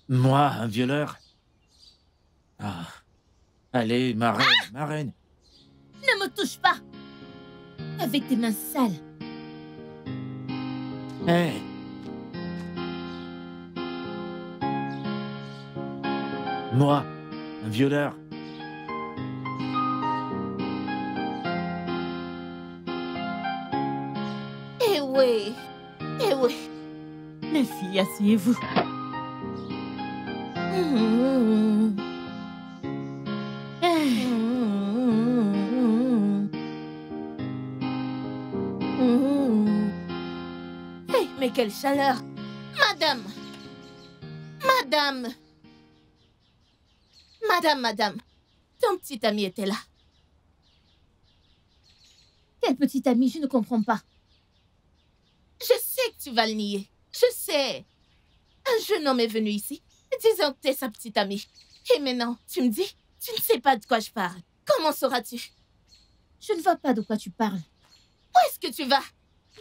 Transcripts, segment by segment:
Moi, un violeur? Ah. Allez, ma reine, ma reine. Ne me touche pas! Avec tes mains sales. Hé! Moi, un violeur? Eh oui! Eh oui! Les filles, asseyez-vous. Mmh. Hey, mais quelle chaleur! Madame! Madame! Madame! Ton petit ami était là. Quel petit ami? Je ne comprends pas. Je sais que tu vas le nier. Je sais. Un jeune homme est venu ici, disant que t'es sa petite amie. Et maintenant, tu me dis, tu ne sais pas de quoi je parle. Comment sauras-tu? Je ne vois pas de quoi tu parles. Où est-ce que tu vas?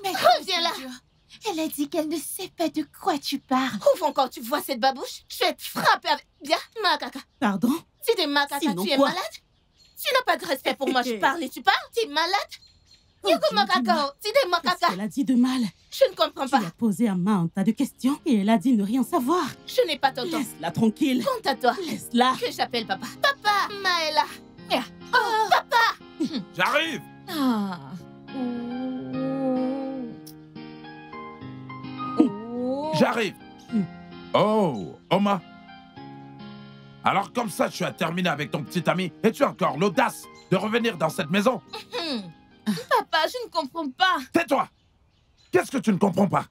Mais reviens là. Elle a dit qu'elle ne sait pas de quoi tu parles. Ouvre encore, tu vois cette babouche? Je vais te frapper avec... Bien, macaca. Pardon? Si t'es macaca, Sinon tu es quoi? malade? Tu n'as pas de respect pour moi, je parle et tu parles? Tu es malade? Oh, Yoko Dieu, dis-moi, macaca, tu es qu'est-ce macaca. qu'elle a dit de mal? Je ne comprends Tu pas. lui as posé à main un tas de questions et elle a dit ne rien savoir. Je n'ai pas ton temps. Laisse-la tranquille. Compte à toi. Laisse-la. Que j'appelle papa. Papa, Maëla. Oh, papa. J'arrive! Ah. J'arrive! Oh, Oma! Alors comme ça, tu as terminé avec ton petit ami et tu as encore l'audace de revenir dans cette maison? Papa, je ne comprends pas. Tais-toi! Qu'est-ce que tu ne comprends pas?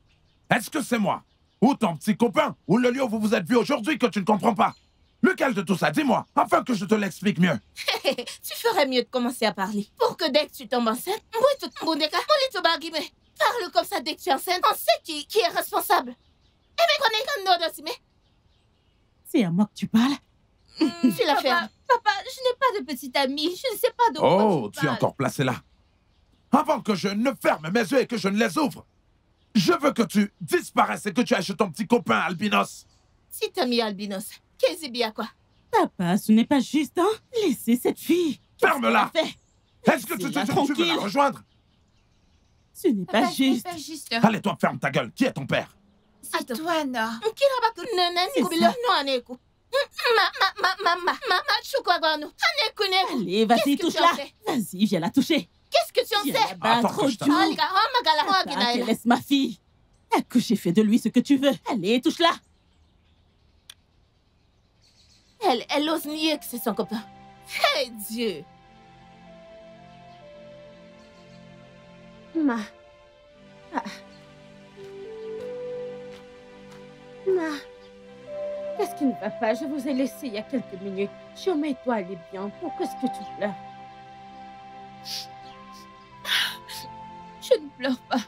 Est-ce que c'est moi? Ou ton petit copain? Ou le lieu où vous vous êtes vu aujourd'hui que tu ne comprends pas? Lequel de tout ça? Dis-moi, afin que je te l'explique mieux. Tu ferais mieux de commencer à parler. Pour que dès que tu tombes enceinte, parle comme ça dès que tu es enceinte. On sait qui est responsable. C'est à moi que tu parles? Tu l'as fait. Papa, je n'ai pas de petite amie. Je ne sais pas de quoi Oh, tu es encore placé là. Avant que je ne ferme mes yeux et que je ne les ouvre, je veux que tu disparaisses et que tu ailles chez ton petit copain albinos. Si t'as mis albinos, qu'est-ce que c'est quoi? Papa, ce n'est pas juste, hein? Laissez cette fille. Ferme-la! Est-ce que tu veux tranquille. la rejoindre? Ce n'est pas Papa, ce n'est juste. pas juste. Allez, toi, ferme ta gueule. Qui est ton père? C'est toi, Nord. Allez, vas-y, Qu'est-ce que tu touche-la. en sais? Vas-y, viens la toucher. Qu'est-ce que tu en Viens sais? la battre Attends que au je tout. t'appelle. Papa, laisse ma fille. Que j'ai fait de lui ce que tu veux. Allez, touche-la. Elle ose nier que c'est son copain. Hey Dieu! Ma. Qu'est-ce qui ne va pas? Je vous ai laissé il y a quelques minutes. Chioma et toi, allez bien. Pourquoi est-ce que tu pleures? Je ne pleure pas.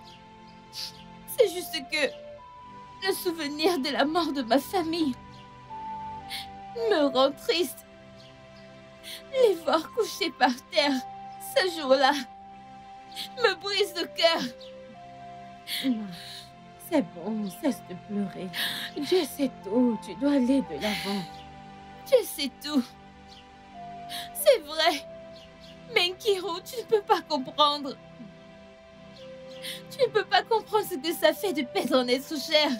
C'est juste que le souvenir de la mort de ma famille me rend triste. Les voir couchés par terre ce jour-là me brise le cœur. C'est bon, cesse de pleurer. Dieu sait tout, tu dois aller de l'avant. Dieu sait tout. C'est vrai. Mais Nkiro, tu ne peux pas comprendre. Tu ne peux pas comprendre ce que ça fait de perdre un être cher.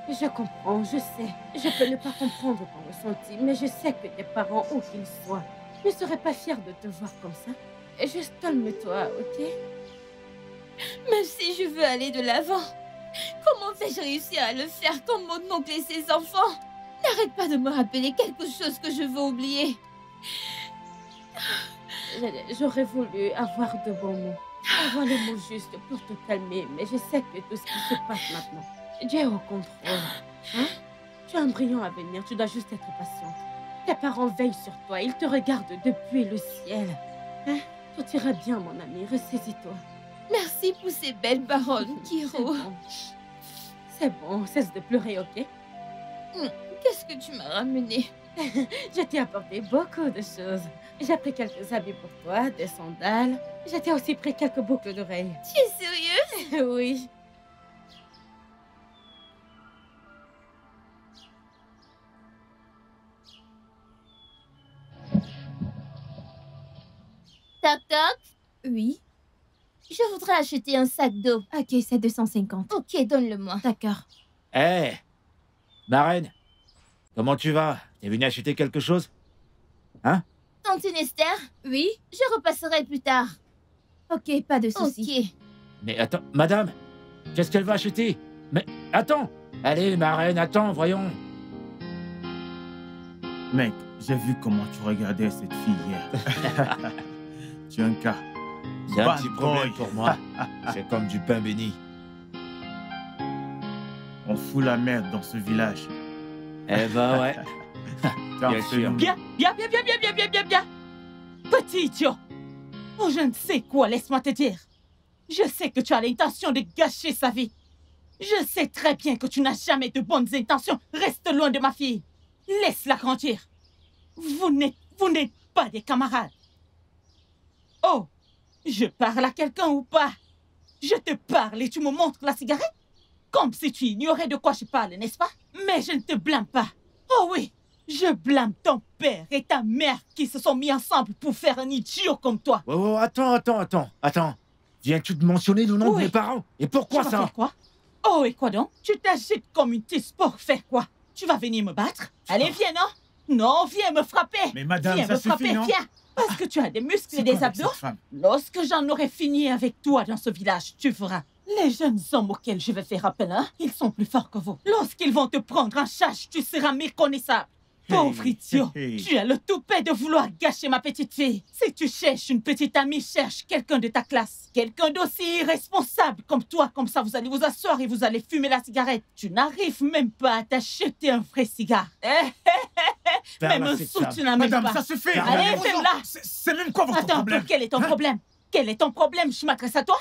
Je comprends, je sais. Je peux ne pas comprendre ton ressenti, mais je sais que tes parents, où qu'ils soient, ne seraient pas fiers de te voir comme ça. Et juste calme-toi, ok? Même si je veux aller de l'avant, comment vais-je réussir à le faire comme mon oncle et ses enfants? N'arrête pas de me rappeler quelque chose que je veux oublier. J'aurais voulu avoir de bons mots, avoir les mots justes pour te calmer, mais je sais que tout ce qui se passe maintenant, Dieu est au contrôle. Hein? Tu as un brillant avenir, tu dois juste être patiente. Tes parents veillent sur toi, ils te regardent depuis le ciel. Hein? Tout ira bien, mon ami, ressaisis-toi. Merci pour ces belles paroles, Kiro. C'est bon, cesse de pleurer, ok? Qu'est-ce que tu m'as ramené? Je t'ai apporté beaucoup de choses. J'ai pris quelques habits pour toi, des sandales. Je t'ai aussi pris quelques boucles d'oreilles. Tu es sérieuse? Oui. Toc toc. Oui. Je voudrais acheter un sac d'eau. Ok, c'est 250. Ok, donne-le-moi. D'accord. Hé, marraine, comment tu vas? T'es venue acheter quelque chose? Hein? Tantine Esther, Oui. je repasserai plus tard. Ok, pas de souci. Ok. Mais attends, madame, qu'est-ce qu'elle va acheter? Mais attends! Allez, marraine, attends, voyons. Mec, j'ai vu comment tu regardais cette fille hier. Tu as un cas. C'est un Bad petit problème boy. pour moi. C'est comme du pain béni. On fout la merde dans ce village. Eh ben ouais. T'as Bien absolument- sûr. Bien. Petit idiot. Oh, je ne sais quoi, laisse-moi te dire. Je sais que tu as l'intention de gâcher sa vie. Je sais très bien que tu n'as jamais de bonnes intentions. Reste loin de ma fille. Laisse-la grandir. Vous n'êtes pas des camarades. Oh, je parle à quelqu'un ou pas? Je te parle et tu me montres la cigarette? Comme si tu ignorais de quoi je parle, n'est-ce pas? Mais je ne te blâme pas. Oh oui, je blâme ton père et ta mère qui se sont mis ensemble pour faire un idiot comme toi. Oh, attends. Viens-tu de mentionner le nom de Oui. mes parents? Et pourquoi Tu vas ça? faire quoi? Oh, et quoi donc? Tu t'agites comme une tisse pour faire quoi? Tu vas venir me battre? Allez, viens, non? Non, viens me frapper. Mais madame, Viens ça me suffit, frapper, non? viens. Parce que tu as des muscles C'est et quoi des avec abdos. cette femme? Lorsque j'en aurai fini avec toi dans ce village, tu verras. Les jeunes hommes auxquels je vais faire appel, hein, ils sont plus forts que vous. Lorsqu'ils vont te prendre en charge, tu seras méconnaissable. Pauvre idiot, tu as le toupet de vouloir gâcher ma petite fille. Si tu cherches une petite amie, cherche quelqu'un de ta classe. Quelqu'un d'aussi irresponsable comme toi. Comme ça, vous allez vous asseoir et vous allez fumer la cigarette. Tu n'arrives même pas à t'acheter un vrai cigare. Même un sou, tu n'en mets Madame, pas. ça suffit. Allez, Madame, fais-le là. C'est même quoi votre Attends, problème? quel est ton problème? Quel est ton problème? Je m'adresse à toi?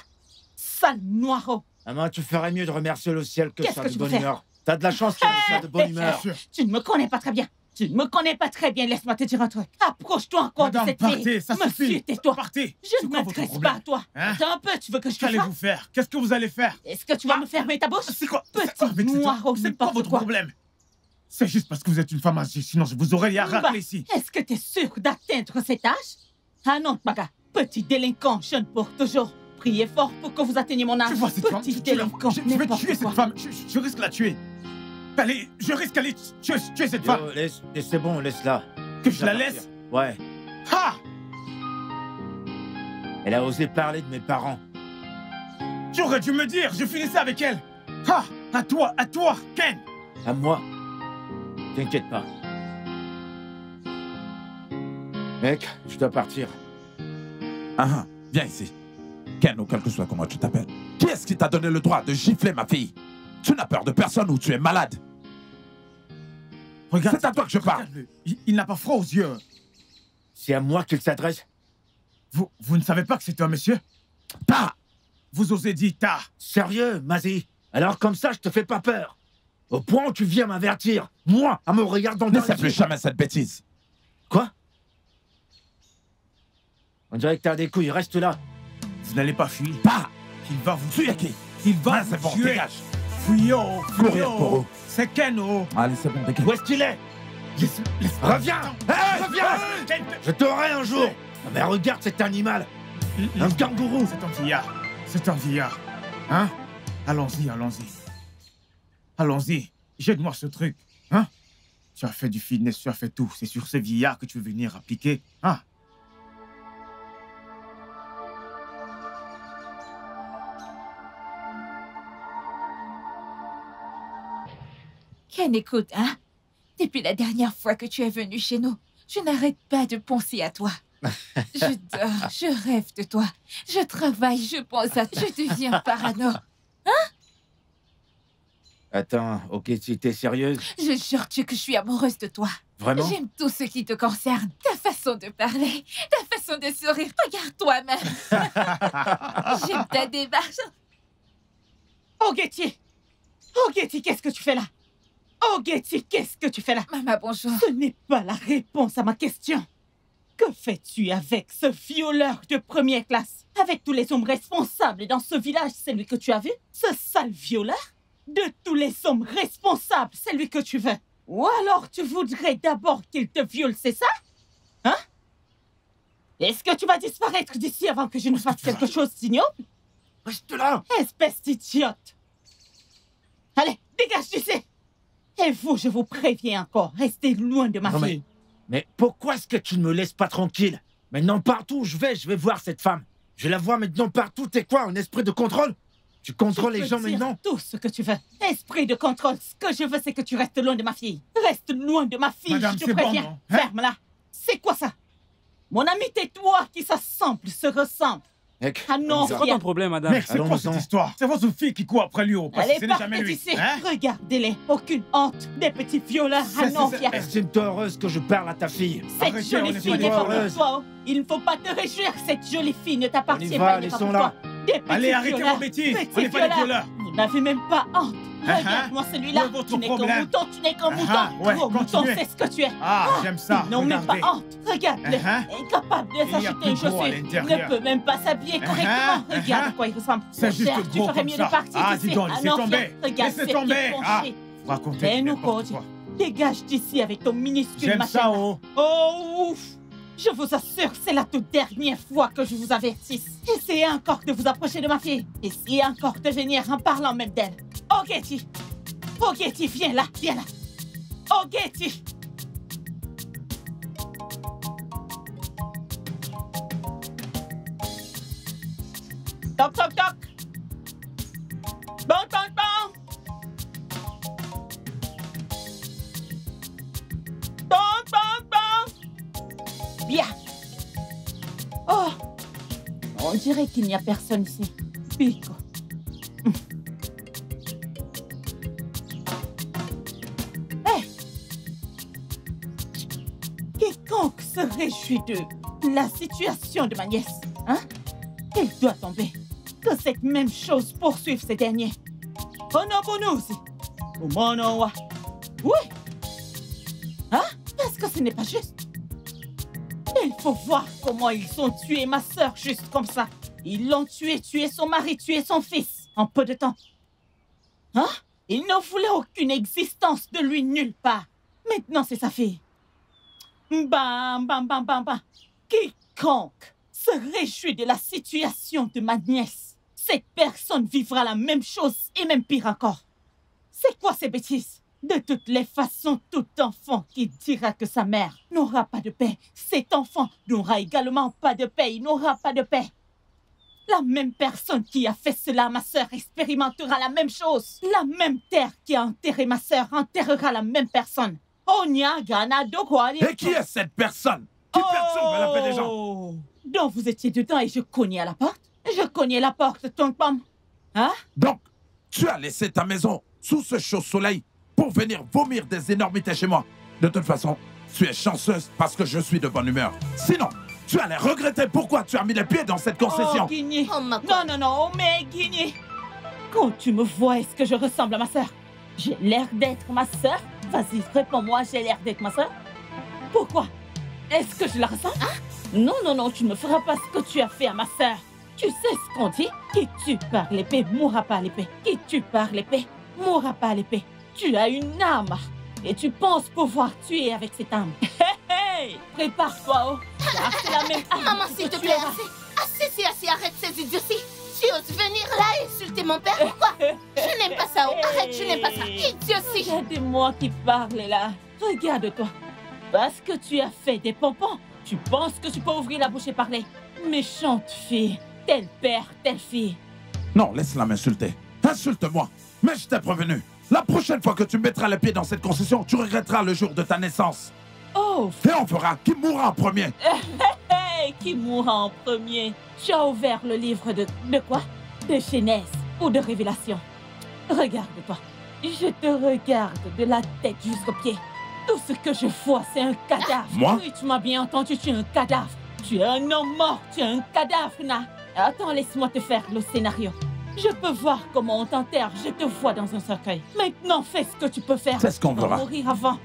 Sale noiro. Maman, tu ferais mieux de remercier le ciel que Qu'est-ce ça que de tu veux bonne faire? humeur. T'as de la chance qu'il soit de bonne humeur. Bien sûr. Tu ne me connais pas très bien. Tu ne me connais pas très bien. Laisse-moi te dire un truc. Approche-toi encore Madame, de cette partez, fille. ça Monsieur, suffit. tais-toi. Partez. Je C'est ne quoi votre m'intéresse problème? pas à toi. Hein? Attends un peu, tu veux que je te fasse Qu'allez-vous faire? Qu'est-ce que vous allez faire? Est-ce que tu vas me fermer ta bouche? C'est quoi? Petit C'est avec cette noir femme? ou C'est quoi n'importe votre quoi. problème? C'est juste parce que vous êtes une femme âgée, sinon je vous aurais les Bah, raclés ici. Est-ce que tu es sûr d'atteindre cet âge? Ah non, Maga. Petit délinquant, jeune pour toujours. Priez fort pour que vous atteigniez mon âge. Tu vois cette femme? Petit délinquant, Je vais n'importe tuer cette quoi. femme. Je risque de la tuer. Allez, je risque d'aller tuer cette femme. Yo, c'est bon, laisse-la. Que je la Laisse-la laisse? partir. Ouais. Ha! Elle a osé parler de mes parents. Tu aurais dû me dire, je finissais avec elle. Ha! À toi, Ken! À moi. T'inquiète pas. Mec, je dois partir. Ah, viens ici. Ken, ou quel que soit comment tu t'appelles. Qui est-ce qui t'a donné le droit de gifler ma fille? Tu n'as peur de personne ou tu es malade? Regarde, C'est à toi que je parle. regarde-le. Il n'a pas froid aux yeux. C'est à moi qu'il s'adresse. Vous ne savez pas que c'est un monsieur? Ta! Vous osez dire ta. Sérieux, Mazie? Alors comme ça, je te fais pas peur. Au point où tu viens m'avertir. Moi, en me regardant Ne dans sais les plus yeux. jamais cette bêtise. Quoi? On dirait que t'as des couilles, reste là. Vous n'allez pas fuir. Ta! Il va vous Tu es qui? Il va Ah, c'est vous bon, tuer. dégage. Fuyons, Courir pour eux. C'est Ken, oh. Allez, c'est bon, dégage. Où est-ce qu'il est? Reviens! Reviens! Ken, Je t'aurai un jour. Ah, mais regarde cet animal. Un kangourou. C'est un vieillard. C'est un vieillard. Hein? Allons-y. Allons-y. Jette-moi ce truc. Hein? Tu as fait du fitness, tu as fait tout. C'est sur ce vieillard que tu veux venir appliquer. Hein? Ken, écoute, hein? Depuis la dernière fois que tu es venu chez nous, je n'arrête pas de penser à toi. Je dors, je rêve de toi. Je travaille, je pense à toi. Je deviens parano. Attends, ok, si t'es sérieuse? Je jure Dieu que je suis amoureuse de toi. Vraiment? J'aime tout ce qui te concerne. Ta façon de parler, ta façon de sourire. Regarde toi-même. J'aime ta démarche. Oh, Getty! Oh, Getty, qu'est-ce que tu fais là? Oh, Getty, qu'est-ce que tu fais là? Maman, bonjour. Ce n'est pas la réponse à ma question. Que fais-tu avec ce violeur de première classe? Avec tous les hommes responsables dans ce village, c'est lui que tu as vu? Ce sale violeur? De tous les hommes responsables, c'est lui que tu veux? Ou alors tu voudrais d'abord qu'il te viole, c'est ça? Hein? Est-ce que tu vas disparaître d'ici avant que je ne fasse quelque chose d'ignoble? Reste là! Espèce d'idiote! Allez, dégage d'ici! Et vous, je vous préviens encore, restez loin de ma Non, fille. Mais pourquoi est-ce que tu ne me laisses pas tranquille? Maintenant, partout où je vais voir cette femme. Je la vois maintenant partout. T'es quoi, un esprit de contrôle? Tu contrôles les gens Tu peux dire maintenant? tout ce que tu veux. Esprit de contrôle, ce que je veux, c'est que tu restes loin de ma fille. Reste loin de ma fille, Madame, je te c'est bon, préviens. non? Hein? Ferme-la. C'est quoi ça? Mon ami, tais-toi, qui s'assemble, se ressemble. Mec, Ah non, C'est quoi ton problème, madame? Mec, c'est quoi Allons-y-en. cette histoire? C'est votre fille qui court après lui au passé, Allez, ce n'est jamais partez lui. d'ici. Hein? Regardez-les. Aucune honte. Des petits violeurs. Ah non, c'est- viens. estime-toi heureuse que je parle à ta fille. Cette Arrêtez, on jolie est fille pas n'est pas heureuse. pour toi. Il ne faut pas te réjouir. Cette jolie fille ne On t'appartient y pas. va, elle n'est pas laissons-la. pour toi. Des petits Allez, arrêtez violeurs. vos bêtises. Petits On n'est pas des violeurs. violeurs. Vous n'avez même pas honte. Regarde-moi celui-là. Où est votre Tu n'es qu'un problème? mouton, tu n'es qu'un mouton. Ouais, Gros mouton, continuez. c'est ce que tu es. Ah, j'aime ça. Ils n'ont même pas Regardez. honte. Regarde-le. Incapable de Il y a s'acheter plus une gros à chaussure. l'intérieur. Ne peut même pas s'habiller correctement. Regarde à quoi il ressemble. C'est Mon juste cher, tu gros ferais comme mieux ça. de partir Ah, d'ici. dis donc, laissez non, tomber. viens. Regarde, Laissez c'est tomber. qui Ah, penché. vous racontez Et nous, n'importe Cody, quoi. dégage d'ici avec ton minuscule J'aime machin. ça, oh. Oh, ouf! Je vous assure, c'est la toute dernière fois que je vous avertisse. Essayez encore de vous approcher de ma fille. Essayez encore de venir en parlant même d'elle. Oh, Getty! Oh, Getty, viens là, viens là. Oh, Getty! Toc, toc, toc! Bon, bon, bon! Bon, bon, bon! Bien! Oh! On dirait qu'il n'y a personne ici. Pico. Hé! Quiconque se réjouit de la situation de ma nièce, hein? Il doit tomber. Que cette même chose poursuive ces derniers. Bonobonusi. Umonowa. Oui! Hein? Est-ce que ce n'est pas juste? Il faut voir comment ils ont tué ma sœur juste comme ça. Ils l'ont tué son mari, tué son fils en peu de temps. Hein? Ils ne voulaient aucune existence de lui nulle part. Maintenant, c'est sa fille. Bam, bam, bam, bam, bam. Quiconque se réjouit de la situation de ma nièce, cette personne vivra la même chose et même pire encore. C'est quoi ces bêtises? De toutes les façons, tout enfant qui dira que sa mère n'aura pas de paix, cet enfant n'aura également pas de paix, il n'aura pas de paix. La même personne qui a fait cela à ma sœur expérimentera la même chose. La même terre qui a enterré ma sœur enterrera la même personne. Et qui est cette personne qui perturbe la paix des gens? Donc vous étiez dedans et je cognais à la porte? Je cognais la porte, ton pomme. Hein? Donc, tu as laissé ta maison sous ce chaud soleil pour venir vomir des énormités chez moi. De toute façon, tu es chanceuse parce que je suis de bonne humeur. Sinon, tu allais regretter pourquoi tu as mis les pieds dans cette concession. Oh, Guigné. Oh, ma Non, non, non, mais Guigné. Quand tu me vois, est-ce que je ressemble à ma sœur? J'ai l'air d'être ma sœur? Vas-y, réponds-moi, j'ai l'air d'être ma sœur? Pourquoi? Est-ce que je la ressemble? Non, non, non, tu ne me feras pas ce que tu as fait à ma sœur. Tu sais ce qu'on dit? Qui tue par l'épée mourra pas à l'épée. Qui tue par l'épée mourra pas à l'épée. Tu as une âme et tu penses pouvoir tuer avec cette âme. Hé, hé! Prépare-toi, oh! Car c'est la même âme Maman, qui s'il te te plaît, tuera. assez, c'est assez, arrête ces idioties. Tu oses venir là et insulter mon père ou quoi? Je n'aime pas ça, oh. Arrête, je n'aime pas ça. Idiotie. Regardez-moi qui parle là. Regarde-toi. Parce que tu as fait des pompons, tu penses que tu peux ouvrir la bouche et parler. Méchante fille. Tel père, telle fille. Non, laisse-la m'insulter. Insulte-moi. Mais je t'ai prévenu. La prochaine fois que tu mettras les pieds dans cette concession, tu regretteras le jour de ta naissance. Oh, Et on verra qui mourra en premier. hey, qui mourra en premier? Tu as ouvert le livre de quoi? De Genèse ou de Révélation? Regarde-toi. Je te regarde de la tête jusqu'aux pieds. Tout ce que je vois, c'est un cadavre. Moi? Oui, tu m'as bien entendu, tu es un cadavre. Tu es un homme mort, tu es un cadavre, Na. Attends, laisse-moi te faire le scénario. Je peux voir comment on t'enterre, je te vois dans un cercueil. Maintenant, fais ce que tu peux faire. C'est ce qu'on Tu vas verra. mourir avant.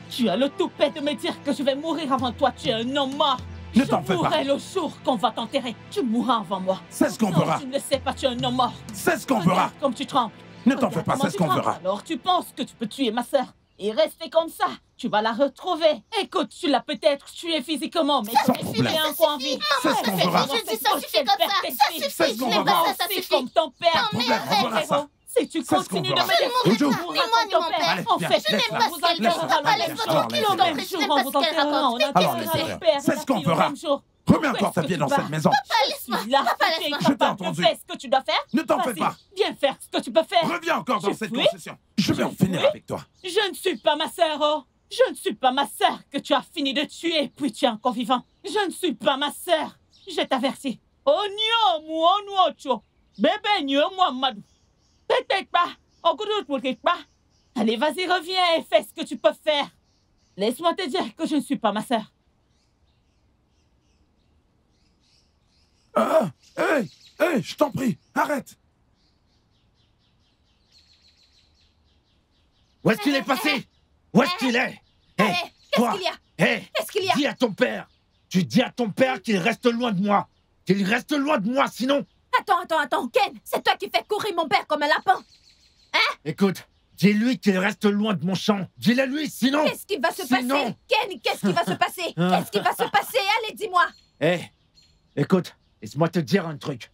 Tu as le toupet de me dire que je vais mourir avant toi, tu es un homme mort. Ne t'en fais Je pas. mourrai le jour qu'on va t'enterrer. Tu mourras avant moi. C'est ce qu'on Non, verra. tu ne le sais pas, tu es un homme mort. C'est ce qu'on Regarde verra. comme tu trembles. Ne t'en Regarde fais pas, comment c'est ce tu qu'on trembles. verra. Alors tu penses que tu peux tuer ma sœur Et rester comme ça, tu vas la retrouver. Écoute, tu l'as peut-être tuée physiquement, mais Sans tu problème. es encore en vie. C'est ce qu'on fera. Je dis ça suffit comme ça. Ça C'est suffit. ce Je qu'on n'aime va pas voir. ça, ça C'est suffit. comme ton père. Non, mais On verra ça. Si tu C'est ce qu'on continues de fera. me Ojo. détruire, Ni moi, ni mon père. Allez, en viens, fait, Je n'aime laisse-la. pas ce qu'elle dit. Laisse-la. Papa, laisse-moi Alors, tranquille, laisse-la. s'il te plaît. Je n'aime pas ce qu'elle raconte. Mais Alors, qu'est-ce que laisse-la. c'est? C'est ce qu'on fera. Remets encore ta pied dans cette maison. Laisse-moi. Je t'ai entendu. Fais ce que tu dois faire. Ne t'en fais Vas-y, pas. Viens faire ce que tu peux faire. Reviens encore dans Tu cette fuis? concession. Je vais en finir avec toi. Je ne suis pas ma sœur, oh. Je ne suis pas ma sœur que tu as fini de tuer, puis tu es encore vivant. Je ne suis pas ma sœur. Je t'avertis. Oh, nyo, moi, nuocho. Bébé, nyo, moi, madou. Peut-être pas. Encore peut-être pas. Allez, vas-y, reviens et fais ce que tu peux faire. Laisse-moi te dire que je ne suis pas ma sœur. Hey, je t'en prie, arrête. Où est-ce qu'il est passé? Où est-ce qu'il est? Hé, Qu'est-ce toi, qu'il y a? hé, Qu'est-ce qu'il y a? dis à ton père. Tu dis à ton père qu'il reste loin de moi. Qu'il reste loin de moi, sinon... Attends, Ken, c'est toi qui fais courir mon père comme un lapin. Écoute, dis-lui qu'il reste loin de mon champ. Dis-le lui, sinon... Qu'est-ce qui va se Sinon- passer? Ken, qu'est-ce qui va se passer? Qu'est-ce qui va se passer? Allez, dis-moi. Hé, écoute, laisse-moi te dire un truc.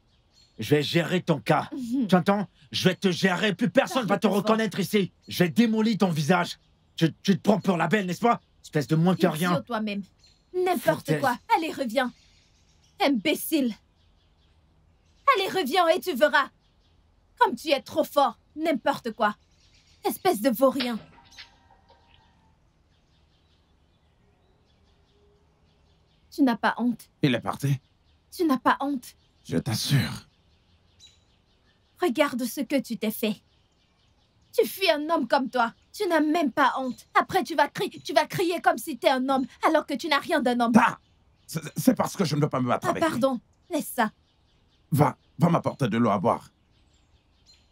Je vais gérer ton cas. Tu entends? Je vais te gérer, plus personne va te reconnaître ici. Je vais démolir ton visage. Tu te prends pour la belle, n'est-ce pas? Espèce de moins que rien. Sur toi-même. N'importe Foutaise. quoi. Allez, reviens. Imbécile. Allez, reviens et tu verras. Comme tu es trop fort. N'importe quoi. Espèce de vaurien. Tu n'as pas honte. Il est parti. Tu n'as pas honte. Je t'assure. Regarde ce que tu t'es fait. Tu fuis un homme comme toi. Tu n'as même pas honte. Après, tu vas crier comme si t'es un homme, alors que tu n'as rien d'un homme. Ah, c'est parce que je ne veux pas me battre Ah, avec lui. pardon. Laisse ça. Va m'apporter de l'eau à boire.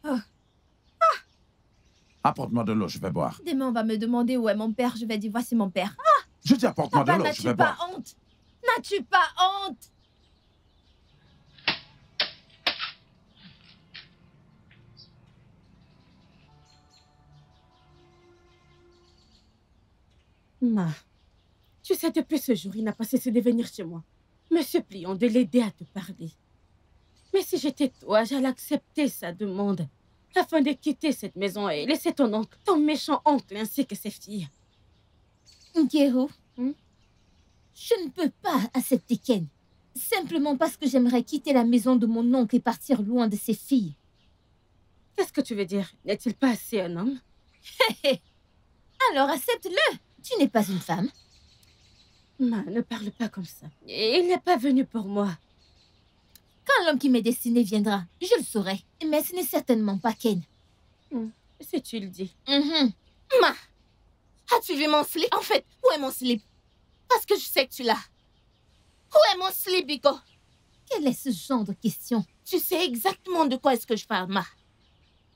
Oh. Apporte-moi de l'eau, je vais boire. Demain, on va me demander où est mon père. Je vais dire, voici mon père. Je dis apporte-moi de Papa, l'eau, je n'as-tu vais pas boire. honte? N'as-tu pas honte? Ma, tu sais, depuis ce jour, il n'a pas cessé de venir chez moi, me suppliant de l'aider à te parler. Mais si j'étais toi, j'allais accepter sa demande, afin de quitter cette maison et laisser ton oncle, ton méchant oncle, ainsi que ses filles. Nkero, Hmm? je ne peux pas accepter Ken. Simplement parce que j'aimerais quitter la maison de mon oncle et partir loin de ses filles. Qu'est-ce que tu veux dire? N'est-il pas assez un homme? Alors accepte-le. Tu n'es pas une femme. Ma, ne parle pas comme ça. Il n'est pas venu pour moi. Quand l'homme qui m'est destiné viendra, je le saurai. Mais ce n'est certainement pas Ken. Si tu le dis. Ma, as-tu vu mon slip? En fait, où est mon slip? Parce que je sais que tu l'as. Où est mon slip, Biko? Quel est ce genre de question? Tu sais exactement de quoi est-ce que je parle, Ma.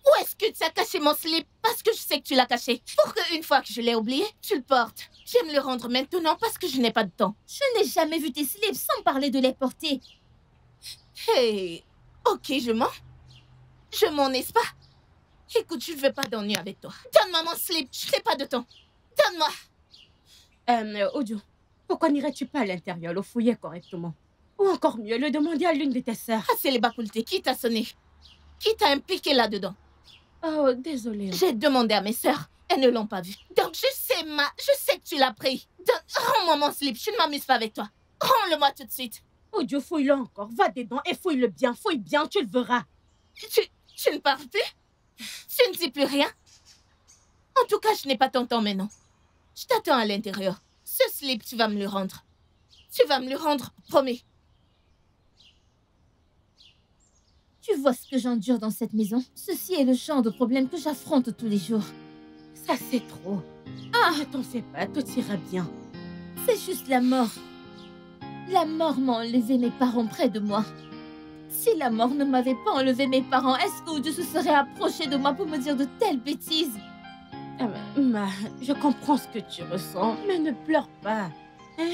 Où est-ce que tu as caché mon slip? Parce que je sais que tu l'as caché. Pour qu'une fois que je l'ai oublié, tu le portes. J'aime le rendre maintenant parce que je n'ai pas de temps. Je n'ai jamais vu tes slips sans parler de les porter. Hey, ok, je mens. Je mens, n'est-ce pas? Écoute, je ne veux pas d'ennui avec toi. Donne-moi mon slip, je n'ai pas de temps. Donne-moi. Odio, pourquoi n'irais-tu pas à l'intérieur le fouiller correctement? Ou encore mieux, le demander à l'une de tes sœurs. Ah, c'est les bacultés. Qui t'a sonné? Qui t'a impliqué là-dedans? Oh, désolée. J'ai demandé à mes sœurs. Elles ne l'ont pas vu. Donc je sais, Ma. Je sais que tu l'as pris. Rends-moi mon slip. Je ne m'amuse pas avec toi. Rends-le-moi tout de suite. Odio, fouille-le encore. Va dedans et fouille-le bien. Fouille bien, tu le verras. Tu ne parles plus? Tu ne dis plus rien? En tout cas, je n'ai pas ton temps maintenant. Je t'attends à l'intérieur. Ce slip, tu vas me le rendre. Tu vas me le rendre, promis. Tu vois ce que j'endure dans cette maison? Ceci est le genre de problème que j'affronte tous les jours. Ça, c'est trop. Ne t'en fais pas, tout ira bien. C'est juste la mort. La mort m'a enlevé mes parents près de moi. Si la mort ne m'avait pas enlevé mes parents, est-ce que Dieu se serait approché de moi pour me dire de telles bêtises? Ma, je comprends ce que tu ressens, mais ne pleure pas. Hein?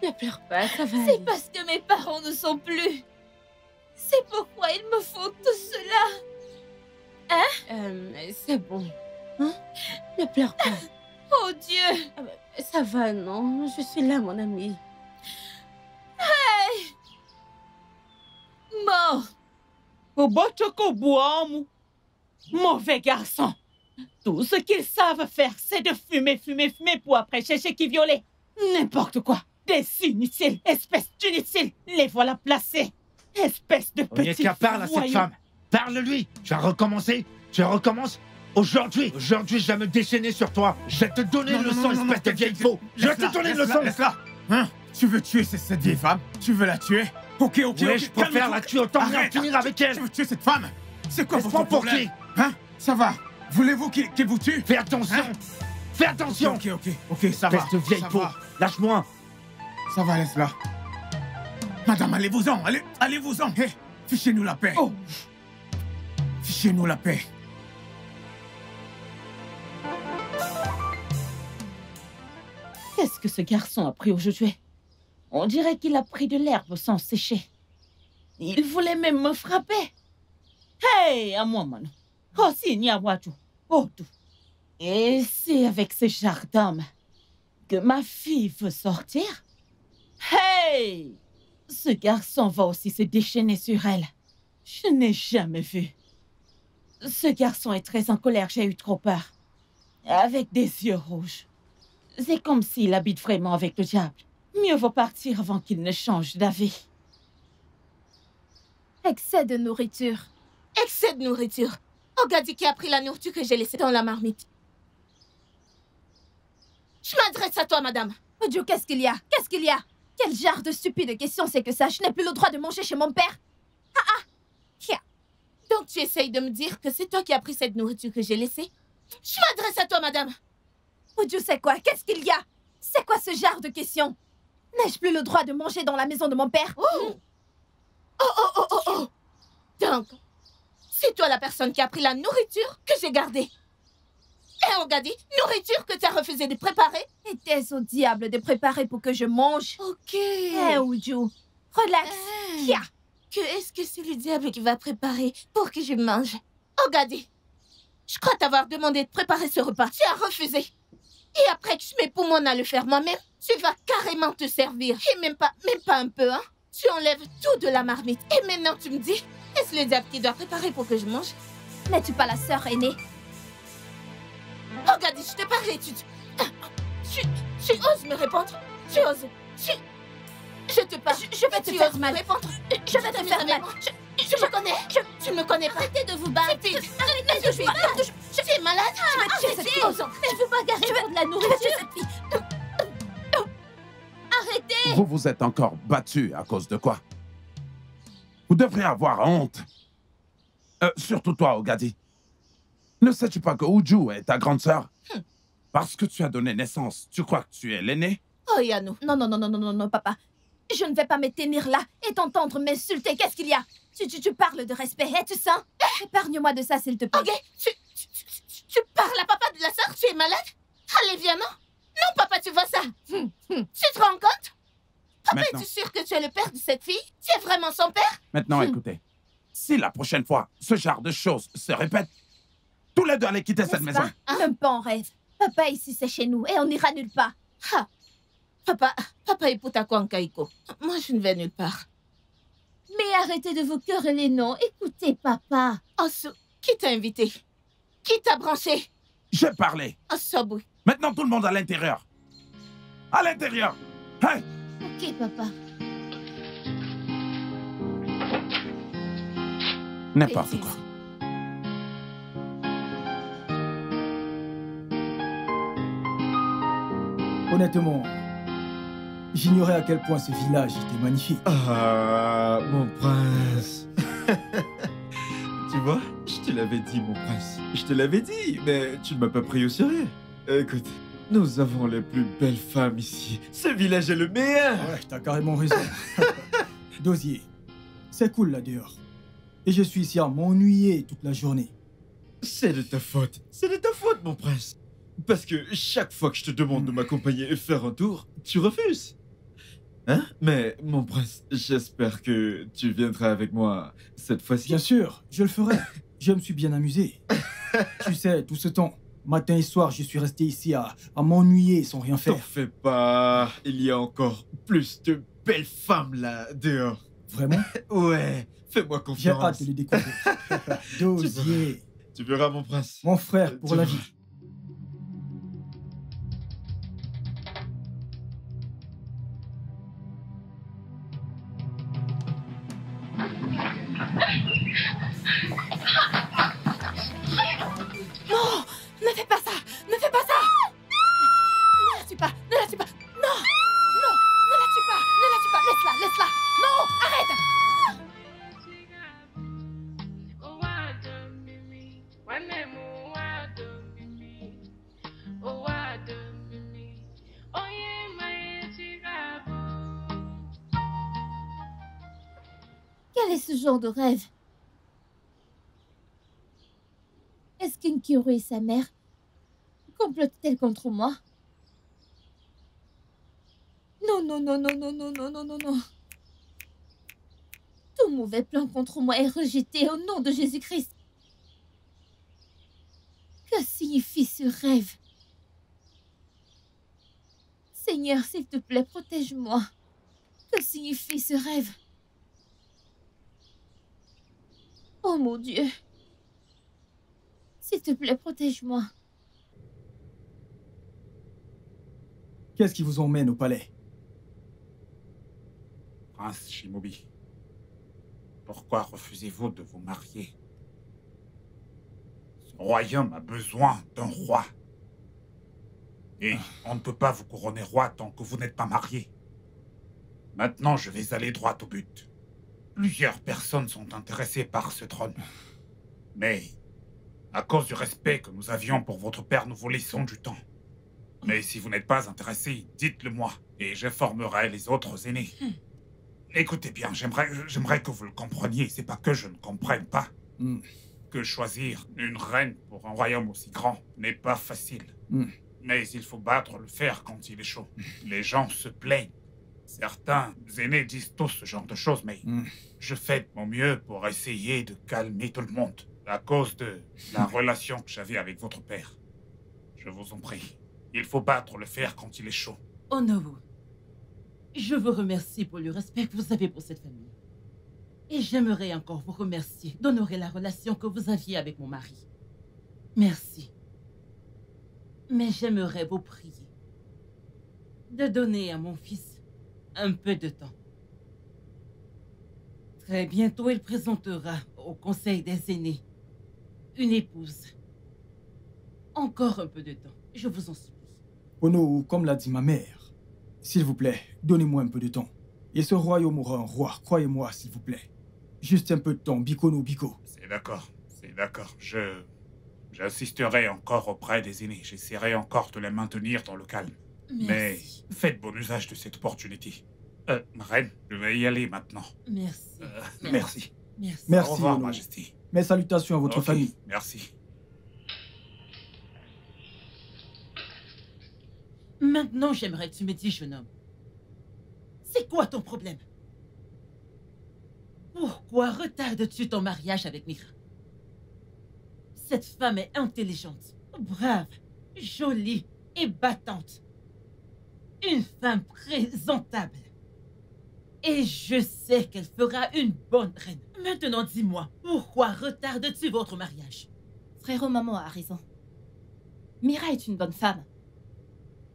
Ne pleure pas, ça va aller. C'est parce que mes parents ne sont plus. C'est pourquoi il me faut tout cela. C'est bon. Hein? Ne pleure pas. Oh Dieu! Ça va, non? Je suis là, mon ami. Mort! Kobochokobouamou. Mauvais garçon. Tout ce qu'ils savent faire, c'est de fumer pour après chercher qui violer. N'importe quoi. Des inutiles, espèces d'inutiles. Les voilà placés. Espèce de petits Onyeka, parle à cette femme. Parle-lui. Tu as recommencé. Tu recommences. Aujourd'hui, je vais me déchaîner sur toi. Je vais te donner le sang, espèce de vieille faux. Je vais te donner le sang. Laisse-la. Hein? Tu veux tuer cette vieille femme? Tu veux la tuer? Ok. Oui, je préfère la tuer autant que finir avec elle. Tu veux tuer cette femme? C'est quoi votre pour problème? qui? Hein? Ça va? Voulez-vous qu'il vous tue? Fais attention. Hein? Fais attention. Ok, ça va. Espèce de vieille ça faux. va. Lâche-moi. Ça va, laisse-la. Madame, allez-vous-en. Allez-vous-en. Hé, fichez-nous la paix. Oh. Fichez-nous la paix. Qu'est-ce que ce garçon a pris aujourd'hui? On dirait qu'il a pris de l'herbe sans sécher. Il voulait même me frapper. Hey, à moi, mano. Oh, si, ni à moi, tout. Oh, tout. Et c'est avec ce genre d'homme que ma fille veut sortir? Hey! Ce garçon va aussi se déchaîner sur elle. Je n'ai jamais vu. Ce garçon est très en colère, j'ai eu trop peur. Avec des yeux rouges. C'est comme s'il habite vraiment avec le diable. Mieux vaut partir avant qu'il ne change d'avis. Excès de nourriture. Excès de nourriture. Ogadi qui a pris la nourriture que j'ai laissée dans la marmite. Je m'adresse à toi, madame. Ojo, qu'est-ce qu'il y a? Qu'est-ce qu'il y a? Quel genre de stupide question c'est que ça? Je n'ai plus le droit de manger chez mon père. Donc tu essayes de me dire que c'est toi qui as pris cette nourriture que j'ai laissée? Je m'adresse à toi, madame. Ojo, c'est quoi? Qu'est-ce qu'il y a? C'est quoi ce genre de question? N'ai-je plus le droit de manger dans la maison de mon père? Oh. Donc, c'est toi la personne qui a pris la nourriture que j'ai gardée. Et Ogadi, nourriture que tu as refusé de préparer? Était-ce au diable de préparer pour que je mange? Ok. Ojo, relax. Kia. Que est-ce que c'est le diable qui va préparer pour que je mange? Ogadi, je crois t'avoir demandé de préparer ce repas. Tu as refusé. Et après que je mets pour moi à le faire moi-même, tu vas carrément te servir. Et même pas un peu, hein. Tu enlèves tout de la marmite. Et maintenant tu me dis, est-ce le diable qui doit préparer pour que je mange? N'es-tu pas la sœur aînée? Ogadi, je te parlais, tu oses me répondre? Tu oses? Je te parle. Je vais te faire mal. Répondre. Je vais te faire mal. Tu me connais? Tu me connais pas. Arrêtez de vous battre. Tu es malade? Je vais tuer cette fille. Mais vous bagarrez pour de la nourriture. Je vais tuer cette fille. Arrêtez. Vous vous êtes encore battu à cause de quoi? Vous devriez avoir honte. Surtout toi, Ogadi. Ne sais-tu pas que Uju est ta grande sœur? Parce que tu as donné naissance, tu crois que tu es l'aîné? Oh, Yano. Non, papa. Je ne vais pas me tenir là et t'entendre m'insulter. Qu'est-ce qu'il y a? Tu parles de respect, es-tu sain? Épargne-moi de ça, s'il te plaît. Ok, tu parles à papa de la sœur? Tu es malade? Allez, viens, non? Non, papa, tu vois ça? Tu te rends compte? Papa, Maintenant. es-tu sûr que tu es le père de cette fille? Tu es vraiment son père? Maintenant, écoutez. Si la prochaine fois, ce genre de choses se répète, tous les deux allez quitter cette N'est-ce maison. pas? Même pas en rêve. Papa ici, c'est chez nous et on n'ira nulle part. Papa écoute à quoi, Kaiko? Moi, je ne vais nulle part. Mais arrêtez de vous quereller, non. Écoutez, papa. Osu, qui t'a invité? Qui t'a branché? J'ai parlé. Osobou. Maintenant, tout le monde à l'intérieur. À l'intérieur. Hein? Ok, papa. N'importe quoi. Honnêtement, j'ignorais à quel point ce village était magnifique. Ah, mon prince. Tu vois, je te l'avais dit, mon prince. Je te l'avais dit, mais tu ne m'as pas pris au sérieux. Écoute, nous avons les plus belles femmes ici. Ce village est le meilleur. Ouais, t'as carrément raison. Dosier, c'est cool là dehors. Et je suis ici à m'ennuyer toute la journée. C'est de ta faute. C'est de ta faute, mon prince. Parce que chaque fois que je te demande de m'accompagner et faire un tour, tu refuses. Hein? Mais, mon prince, j'espère que tu viendras avec moi cette fois-ci. Bien sûr, je le ferai. Je me suis bien amusé. Tu sais, tout ce temps, Matin et soir, je suis resté ici à m'ennuyer sans rien T'en faire. fais pas. Il y a encore plus de belles femmes là, dehors. Vraiment? Ouais, fais-moi J'ai confiance. hâte de les découvrir. Dosier, Tu verras, mon prince. mon frère pour Tu la verras. vie. Non, ne fais pas ça. Ne fais pas ça. Ne la tue pas. Ne la tue pas. Non. Non. Ne la tue pas. Ne la tue pas. Laisse-la. Laisse-la. Non. Arrête. Quel est ce genre de rêve? Est-ce qu'Inkiru et sa mère complotent-elles contre moi? Non, non, non, non, non, non, non, non, non, non. Tout mauvais plan contre moi est rejeté au nom de Jésus-Christ. Que signifie ce rêve? Seigneur, s'il te plaît, protège-moi. Que signifie ce rêve? Oh mon Dieu. S'il te plaît, protège-moi. Qu'est-ce qui vous emmène au palais? Prince Shimobi, pourquoi refusez-vous de vous marier? Ce royaume a besoin d'un roi. Et on ne peut pas vous couronner roi tant que vous n'êtes pas marié. Maintenant, je vais aller droit au but. Plusieurs personnes sont intéressées par ce trône. Mais, à cause du respect que nous avions pour votre père, nous vous laissons du temps. Mais si vous n'êtes pas intéressé, dites-le moi, et j'informerai les autres aînés. Écoutez bien, j'aimerais que vous le compreniez. C'est pas que je ne comprenne pas. Que choisir une reine pour un royaume aussi grand n'est pas facile. Mais il faut battre le fer quand il est chaud. Les gens se plaignent. Certains aînés disent tous ce genre de choses, mais je fais de mon mieux pour essayer de calmer tout le monde à cause de la relation que j'avais avec votre père. Je vous en prie, il faut battre le fer quand il est chaud. Onowu, je vous remercie pour le respect que vous avez pour cette famille. Et j'aimerais encore vous remercier d'honorer la relation que vous aviez avec mon mari. Merci. Mais j'aimerais vous prier de donner à mon fils un peu de temps. Très bientôt, il présentera au Conseil des aînés une épouse. Encore un peu de temps, je vous en supplie. Ono, comme l'a dit ma mère, s'il vous plaît, donnez-moi un peu de temps. Et ce royaume aura un roi, croyez-moi, s'il vous plaît. Juste un peu de temps, Biko no Biko. C'est d'accord. J'insisterai encore auprès des aînés. J'essaierai encore de les maintenir dans le calme. Merci. Mais faites bon usage de cette opportunité. Reine, je vais y aller maintenant. Merci. Merci. Merci. Merci, Au revoir, Ono. Majesté. Mes salutations à votre Ok, famille. Merci. Maintenant, j'aimerais que tu me dises, jeune homme, c'est quoi ton problème? Pourquoi retardes-tu ton mariage avec Mira? Cette femme est intelligente, brave, jolie et battante. Une femme présentable. Et je sais qu'elle fera une bonne reine. Maintenant, dis-moi, pourquoi retardes-tu votre mariage? Frérot, maman a raison. Mira est une bonne femme.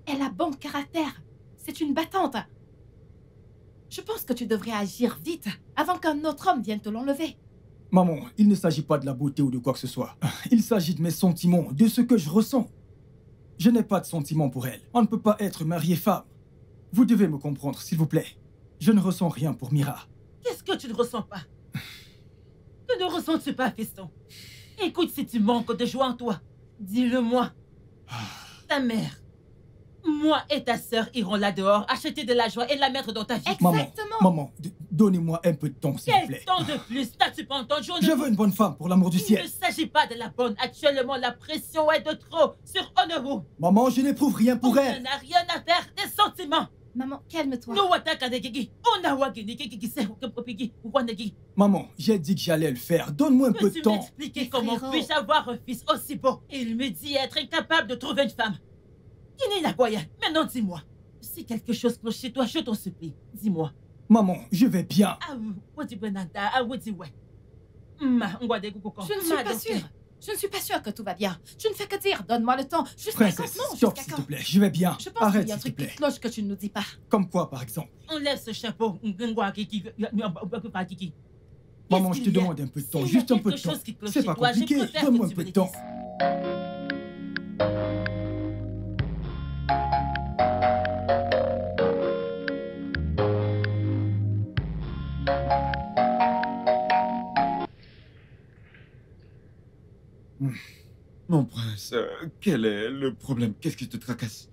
Elle a bon caractère. C'est une battante. Je pense que tu devrais agir vite avant qu'un autre homme vienne te l'enlever. Maman, il ne s'agit pas de la beauté ou de quoi que ce soit. Il s'agit de mes sentiments, de ce que je ressens. Je n'ai pas de sentiments pour elle. On ne peut pas être marié-femme. Vous devez me comprendre, s'il vous plaît. Je ne ressens rien pour Mira. Qu'est-ce que tu ne ressens pas? Que ne ressens-tu pas, fiston? Écoute, si tu manques de joie en toi, dis-le-moi. Ta mère, moi et ta sœur irons là dehors, acheter de la joie et la mettre dans ta vie. Maman, donnez-moi un peu de temps, s'il vous Quel plaît. temps de plus? N'as-tu pas entendu? Je veux une bonne femme, pour l'amour du Il ciel. ne s'agit pas de la bonne. Actuellement, la pression est de trop sur Onowu. Maman, je n'éprouve rien pour On elle. n'a rien à faire des sentiments. Maman, calme-toi. Maman, j'ai dit que j'allais le faire. Donne-moi un peu de Peux-tu temps. m'expliquer comment puis-je avoir un fils aussi beau? Il me dit être incapable de trouver une femme. Maintenant dis-moi. Si quelque chose cloche chez toi, je t'en supplie. Dis-moi. Maman, je vais bien. Je ne suis pas sûre. Je ne suis pas sûre que tout va bien. Je ne fais que dire, donne-moi le temps. Juste Princesse, 50 mots, stop jusqu'à s'il quand? te plaît. Je vais bien. Je pense Arrête qu'il y a un s'il te truc qui plaît. cloche que tu ne nous dis pas. Comme quoi, par exemple? Enlève ce chapeau. Maman, je te demande un peu de temps. Juste un peu de temps. C'est pas compliqué. Donne-moi un peu de temps. Mon prince, quel est le problème? Qu'est-ce qui te tracasse?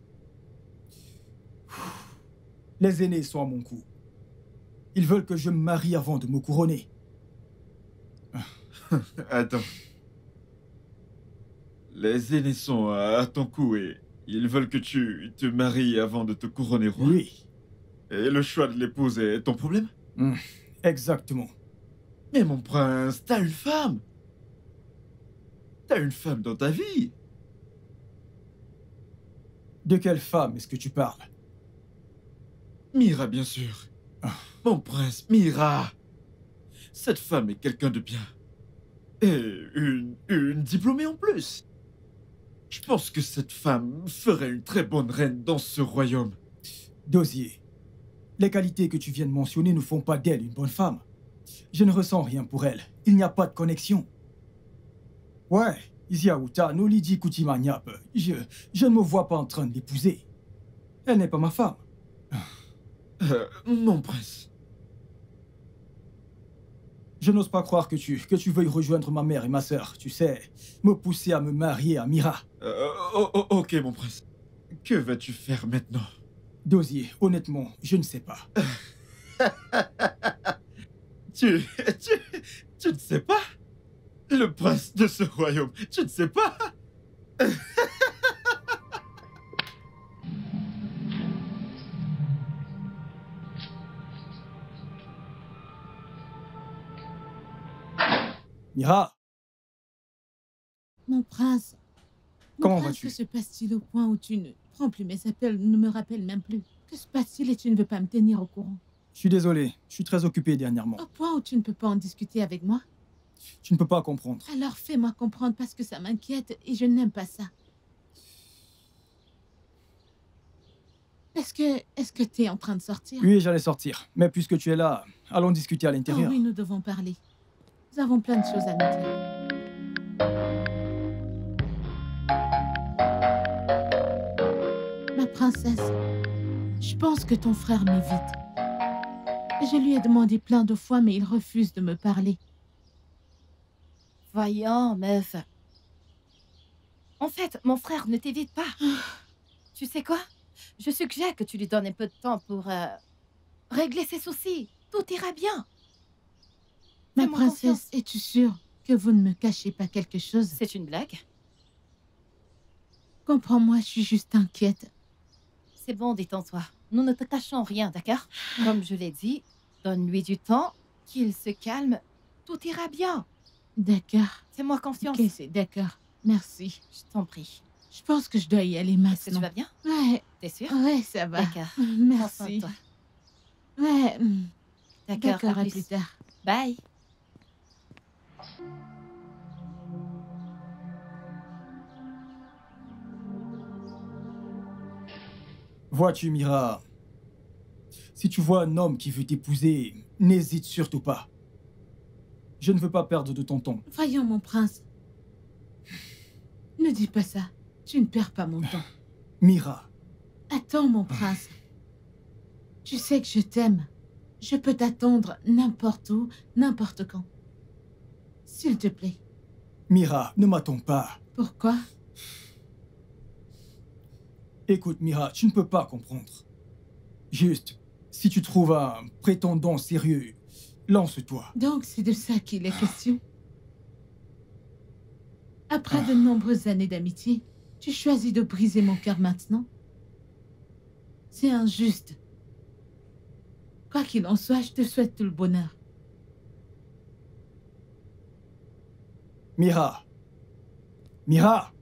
Les aînés sont à mon cou. Ils veulent que je me marie avant de me couronner. Attends. Les aînés sont à ton cou et ils veulent que tu te maries avant de te couronner roi. Oui. Et le choix de l'épouse est ton problème? Exactement. Mais mon prince, t'as une femme. T'as une femme dans ta vie. De quelle femme est-ce que tu parles? Mira, bien sûr. Mon prince, Mira. Cette femme est quelqu'un de bien. Et une diplômée en plus. Je pense que cette femme ferait une très bonne reine dans ce royaume. Dosier, les qualités que tu viens de mentionner ne font pas d'elle une bonne femme. Je ne ressens rien pour elle. Il n'y a pas de connexion. Ouais, Isiaouta, Nolidi Koutimaniap, je ne me vois pas en train de l'épouser. Elle n'est pas ma femme. Mon prince. Je n'ose pas croire que tu veuilles rejoindre ma mère et ma sœur. Tu sais, me pousser à me marier à Mira. Ok, mon prince. Que vas-tu faire maintenant? Dosier, honnêtement, je ne sais pas. Tu ne sais pas? Le prince de ce royaume, tu ne sais pas? Mira, Mon prince. Comment vas-tu? Que se passe-t-il au point où tu ne prends plus mes appels, ne me rappelles même plus? Que se passe-t-il et tu ne veux pas me tenir au courant? je suis désolé, je suis très occupé dernièrement. Au point où tu ne peux pas en discuter avec moi? Tu ne peux pas comprendre. Alors fais-moi comprendre parce que ça m'inquiète et je n'aime pas ça. Est-ce que tu es en train de sortir? Oui, j'allais sortir. Mais puisque tu es là, allons discuter à Oh l'intérieur. oui, nous devons parler. Nous avons plein de choses à nous dire. Ma princesse, je pense que ton frère m'évite. Je lui ai demandé plein de fois, mais il refuse de me parler. Voyons, meuf. En fait, mon frère ne t'évite pas. Tu sais quoi? Je suggère que tu lui donnes un peu de temps pour régler ses soucis. Tout ira bien. Ma Fais-moi princesse, confiance. es-tu sûre que vous ne me cachez pas quelque chose? C'est une blague? Comprends-moi, je suis juste inquiète. C'est bon, détends-toi. Nous ne te cachons rien, d'accord? Comme je l'ai dit, donne-lui du temps, qu'il se calme. Tout ira bien. D'accord. Fais-moi confiance. Ok, c'est d'accord. Merci. Je t'en prie. Je pense que je dois y aller Est-ce que tu maintenant. vas bien? Ouais, T'es sûre? ouais, ça va. D'accord. Prends soin de Merci. toi. Ouais, D'accord, à plus tard. Bye. Vois-tu, Mira, si tu vois un homme qui veut t'épouser, n'hésite surtout pas. Je ne veux pas perdre de ton temps. Voyons, mon prince. Ne dis pas ça. Tu ne perds pas mon temps. Mira, Attends, mon prince. Tu sais que je t'aime. Je peux t'attendre n'importe où, n'importe quand. S'il te plaît. Mira, ne m'attends pas. Pourquoi? Écoute, Mira, tu ne peux pas comprendre. Juste, si tu trouves un prétendant sérieux, lance-toi. Donc, c'est de ça qu'il est question. Après de nombreuses années d'amitié, tu choisis de briser mon cœur maintenant? C'est injuste. Quoi qu'il en soit, je te souhaite tout le bonheur. Mira. Mira.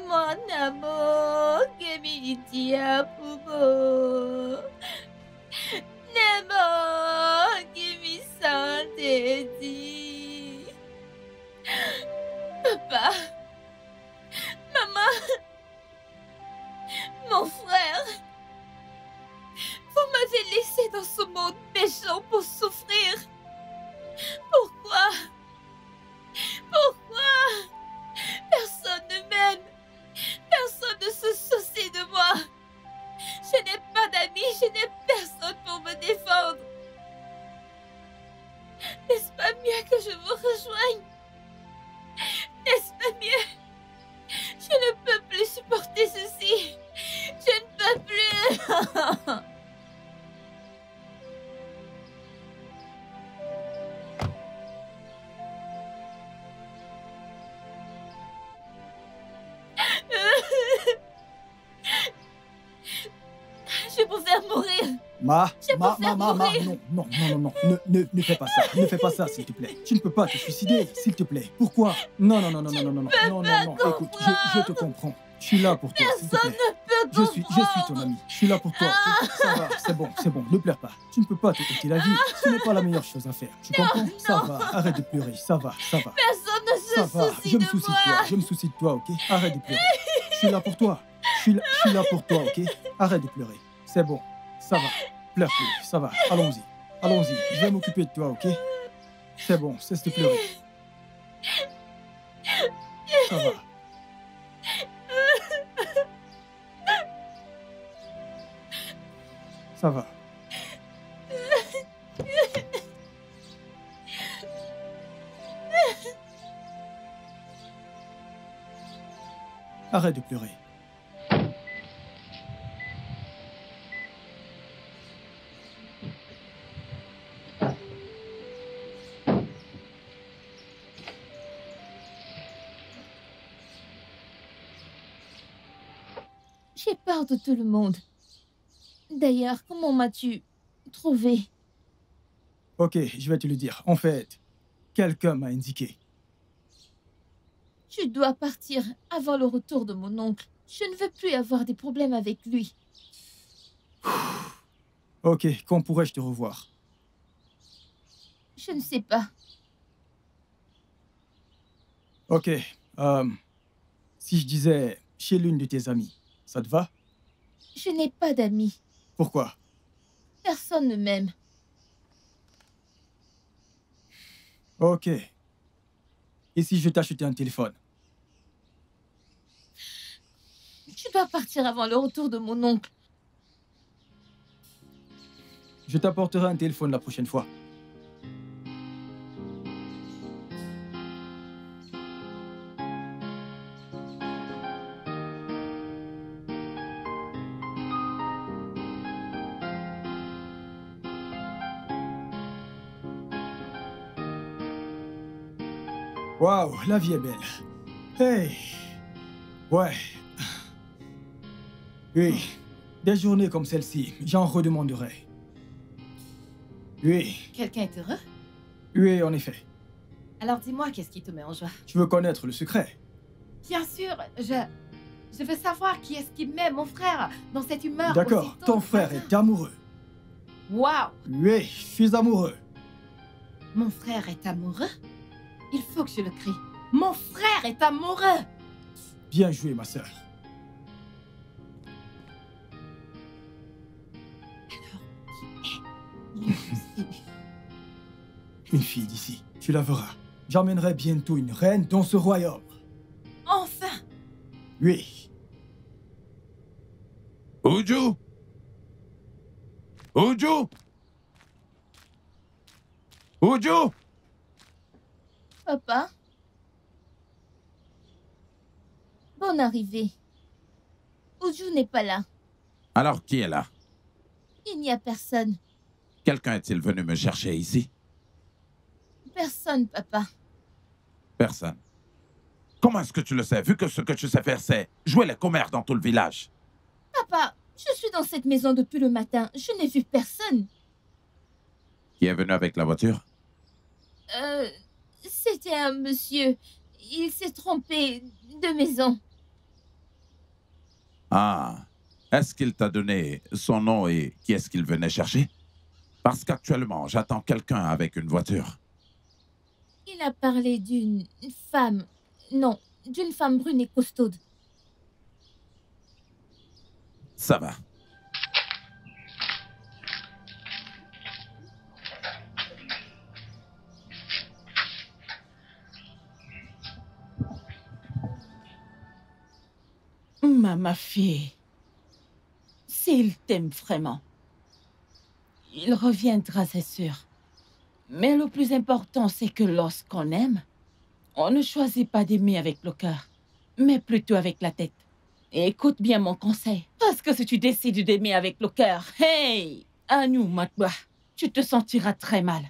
Mon amour, que me dia pugo. Nemo, que me sente di. Papa, maman, mon frère, vous m'avez laissé dans ce monde méchant pour souffrir. Pourquoi? Pourquoi? Personne ne m'aime. Personne ne se soucie de moi. Je n'ai pas d'amis, je n'ai personne pour me défendre. N'est-ce pas mieux que je vous rejoigne? N'est-ce pas mieux? Je ne peux plus supporter ceci. Je ne peux plus. Je préfère mourir. Non. Ne fais pas ça. Ne fais pas ça, s'il te plaît. Tu ne peux pas te suicider, s'il te plaît. Pourquoi? Non. Écoute, je te comprends. Je suis là pour toi, s'il te plaît. Je suis ton ami. Je suis là pour toi. Ça va, c'est bon. Ne pleure pas. Tu ne peux pas te quitter la vie. Ce n'est pas la meilleure chose à faire. Tu comprends? Ça va. Arrête de pleurer. Ça va. Personne ne se soucie Je me de soucie moi. de toi. Je me soucie de toi, ok? Arrête de pleurer. Je suis là pour toi. Je suis là pour toi, ok? Arrête de pleurer. C'est bon. Ça va. Pleure plus. Ça va. Allons-y. Je vais m'occuper de toi, ok? C'est bon. Cesse de pleurer. Ça va. Ça va. Arrête de pleurer. J'ai peur de tout le monde. D'ailleurs, comment m'as-tu trouvé? Ok, je vais te le dire. En fait, quelqu'un m'a indiqué. Tu dois partir avant le retour de mon oncle. Je ne veux plus avoir des problèmes avec lui. Ok, quand pourrais-je te revoir? Je ne sais pas. Ok, si je disais chez l'une de tes amies, ça te va? Je n'ai pas d'amis. Pourquoi? Personne ne m'aime. Ok. Et si je t'achetais un téléphone? Tu dois partir avant le retour de mon oncle. Je t'apporterai un téléphone la prochaine fois. Waouh, la vie est belle. Hey. Ouais. Oui. Des journées comme celle-ci, j'en redemanderai. Oui. Quelqu'un est heureux? Oui, en effet. Alors dis-moi, qu'est-ce qui te met en joie? Tu veux connaître le secret? Bien sûr, je veux savoir qui est-ce qui met mon frère dans cette humeur. D'accord, ton frère est amoureux. Waouh! Oui, je suis amoureux. Mon frère est amoureux? Il faut que je le crie. Mon frère est amoureux! Bien joué, ma sœur. Une fille d'ici, tu la verras. J'emmènerai bientôt une reine dans ce royaume. Enfin! Oui. Uju! Uju! Uju! Papa? Bonne arrivée. Uju n'est pas là. Alors qui est là? Il n'y a personne. Quelqu'un est-il venu me chercher ici? Personne, papa. Personne. Comment est-ce que tu le sais, vu que ce que tu sais faire, c'est jouer les commères dans tout le village? Papa, je suis dans cette maison depuis le matin. Je n'ai vu personne. Qui est venu avec la voiture? C'était un monsieur. Il s'est trompé de maison. Ah. Est-ce qu'il t'a donné son nom et qui est-ce qu'il venait chercher? Parce qu'actuellement, j'attends quelqu'un avec une voiture. Il a parlé d'une femme. Non, d'une femme brune et costaude. Ça va. Ma fille, s'il t'aime vraiment, il reviendra, c'est sûr. Mais le plus important, c'est que lorsqu'on aime, on ne choisit pas d'aimer avec le cœur, mais plutôt avec la tête. Et écoute bien mon conseil, parce que si tu décides d'aimer avec le cœur, hey, à nous, Matba, tu te sentiras très mal.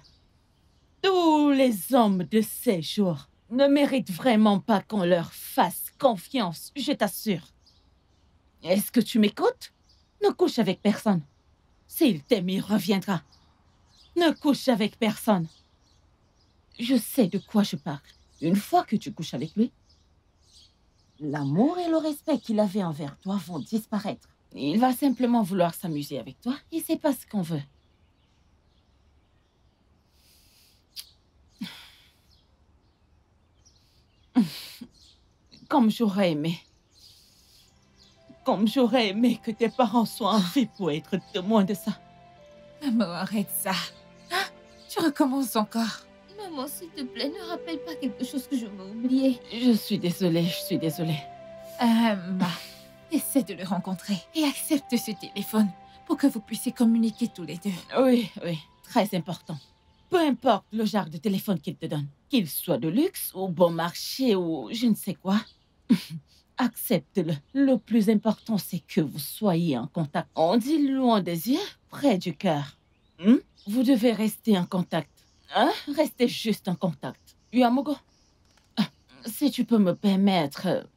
Tous les hommes de ces jours ne méritent vraiment pas qu'on leur fasse confiance, je t'assure. Est-ce que tu m'écoutes? Ne couche avec personne. S'il t'aime, il reviendra. Ne couche avec personne. Je sais de quoi je parle. Une fois que tu couches avec lui, l'amour et le respect qu'il avait envers toi vont disparaître. Il va simplement vouloir s'amuser avec toi et c'est pas ce qu'on veut. Comme j'aurais aimé. Comme j'aurais aimé que tes parents soient en vie pour être témoins de ça. Maman, arrête ça. Hein? Tu recommences encore. Maman, s'il te plaît, ne rappelle pas quelque chose que je vais oublier. Je suis désolée, je suis désolée. Essaie de le rencontrer et accepte ce téléphone pour que vous puissiez communiquer tous les deux. Oui, oui, très important. Peu importe le genre de téléphone qu'il te donne, qu'il soit de luxe ou bon marché ou je ne sais quoi, accepte-le. Le plus important, c'est que vous soyez en contact. On dit loin des yeux, près du cœur. Vous devez rester en contact. Hein? Restez juste en contact. Yamogo, si tu peux me permettre,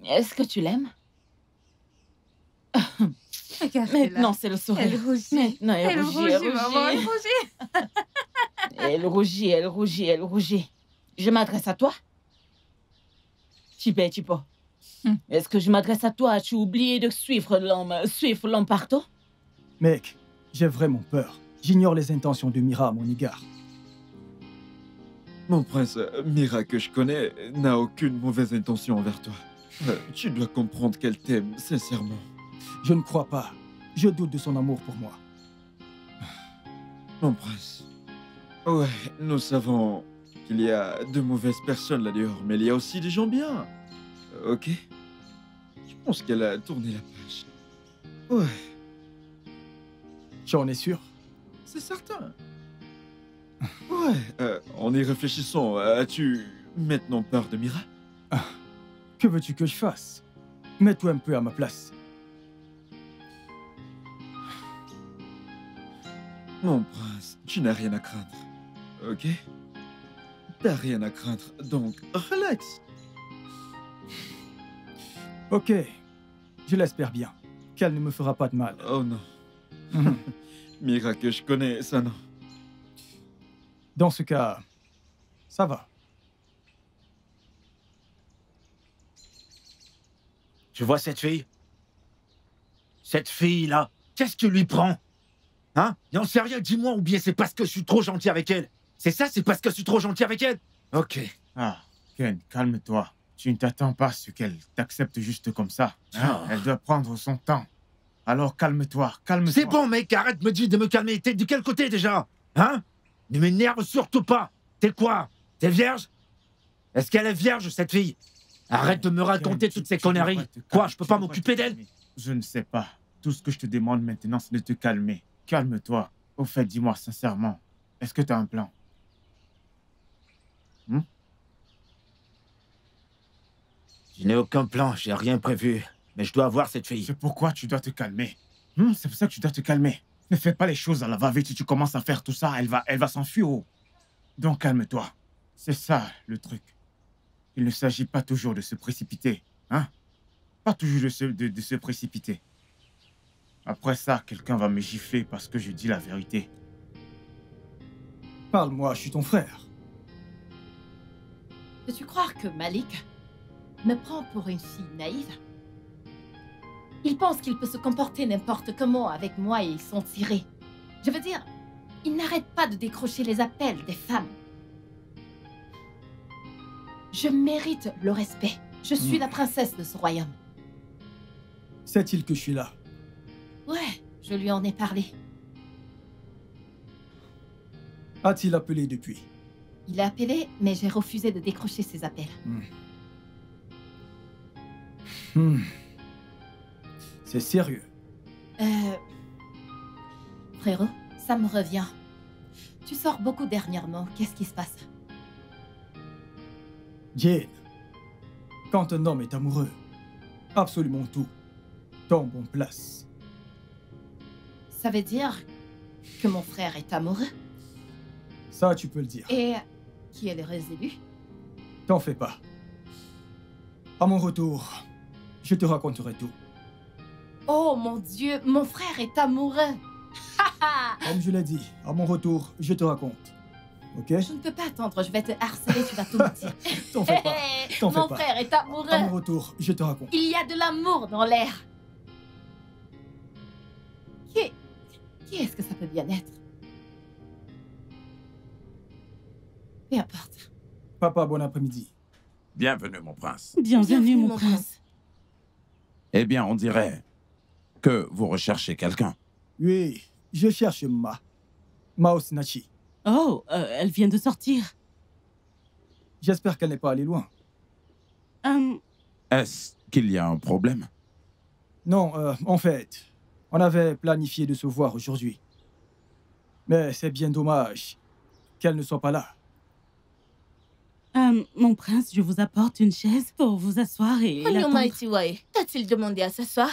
est-ce que tu l'aimes? Maintenant, c'est le sourire. Elle rougit. Maintenant, elle rougit, maman, elle rougit. Elle rougit, elle rougit, elle rougit. Je m'adresse à toi? Tipo. Est-ce que je m'adresse à toi? As-tu oublié de suivre l'homme partout? Mec, j'ai vraiment peur. J'ignore les intentions de Mira à mon égard. Mon prince, Mira que je connais n'a aucune mauvaise intention envers toi. Tu dois comprendre qu'elle t'aime sincèrement. Je ne crois pas. Je doute de son amour pour moi. Mon prince. Ouais, nous savons qu'il y a de mauvaises personnes là dehors, mais il y a aussi des gens bien. Ok? Je pense qu'elle a tourné la page. Ouais. J'en es sûr? C'est certain. Ouais, en y réfléchissant, as-tu maintenant peur de Mira? Que veux-tu que je fasse? Mets-toi un peu à ma place. Mon prince, tu n'as rien à craindre, ok? T'as rien à craindre, donc relax. Ok, je l'espère bien. Qu'elle ne me fera pas de mal. Oh non. Mira que je connais, ça non. Dans ce cas, ça va. Tu vois cette fille? Cette fille-là, qu'est-ce que tu lui prends? Hein? N'en sais rien, dis-moi, ou bien c'est parce que je suis trop gentil avec elle? C'est ça, c'est parce que je suis trop gentil avec elle? Ok. Ah, Ken, calme-toi. Tu ne t'attends pas à ce qu'elle t'accepte juste comme ça. Hein? Elle doit prendre son temps. Alors calme-toi, calme-toi. C'est bon, mec, arrête de me calmer. T'es de quel côté déjà? Hein? Ne m'énerve surtout pas. T'es quoi? T'es vierge? Est-ce qu'elle est vierge, cette fille? Arrête de me raconter Ken, toutes ces tu conneries. devrais te calmer, Quoi, je peux tu pas devrais m'occuper te d'elle? calmer. Je ne sais pas. Tout ce que je te demande maintenant, c'est de te calmer. Calme-toi. Au fait, dis-moi sincèrement, est-ce que tu as un plan? Je n'ai aucun plan, j'ai rien prévu. Mais je dois voir cette fille. C'est pourquoi tu dois te calmer. C'est pour ça que tu dois te calmer. Ne fais pas les choses à la va-vite. Si tu commences à faire tout ça, elle va s'enfuir. Oh. Donc calme-toi. C'est ça le truc. Il ne s'agit pas toujours de se précipiter. Hein? Pas toujours de se précipiter. Après ça, quelqu'un va me gifler parce que je dis la vérité. Parle-moi, je suis ton frère. Peux-tu croire que Malik me prend pour une fille naïve? Il pense qu'il peut se comporter n'importe comment avec moi et ils sont tirés. Je veux dire, il n'arrête pas de décrocher les appels des femmes. Je mérite le respect. Je suis la princesse de ce royaume. Sait-il que je suis là? Ouais, je lui en ai parlé. A-t-il appelé depuis? Il a appelé, mais j'ai refusé de décrocher ses appels. C'est sérieux. Frérot, ça me revient. Tu sors beaucoup dernièrement. Qu'est-ce qui se passe? Jane, quand un homme est amoureux, absolument tout tombe en place. Ça veut dire que mon frère est amoureux? Ça, tu peux le dire. Et qui est le résolu? T'en fais pas. À mon retour, je te raconterai tout. Oh mon Dieu, mon frère est amoureux. Comme je l'ai dit, à mon retour, je te raconte. Ok? Je ne peux pas attendre, je vais te harceler, tu vas tout me dire. T'en fais pas. T'en fais Mon pas. frère est amoureux. À mon retour, je te raconte. Il y a de l'amour dans l'air. Qui est-ce que ça peut bien être? Peu importe. Papa, bon après-midi. Bienvenue, mon prince. Bienvenue, mon prince. Eh bien, on dirait que vous recherchez quelqu'un. Oui, je cherche Mao Snachi. Oh, elle vient de sortir. J'espère qu'elle n'est pas allée loin. Est-ce qu'il y a un problème? Non, en fait, on avait planifié de se voir aujourd'hui. Mais c'est bien dommage qu'elle ne soit pas là. Mon prince, je vous apporte une chaise pour vous asseoir et T'a-t-il demandé à s'asseoir?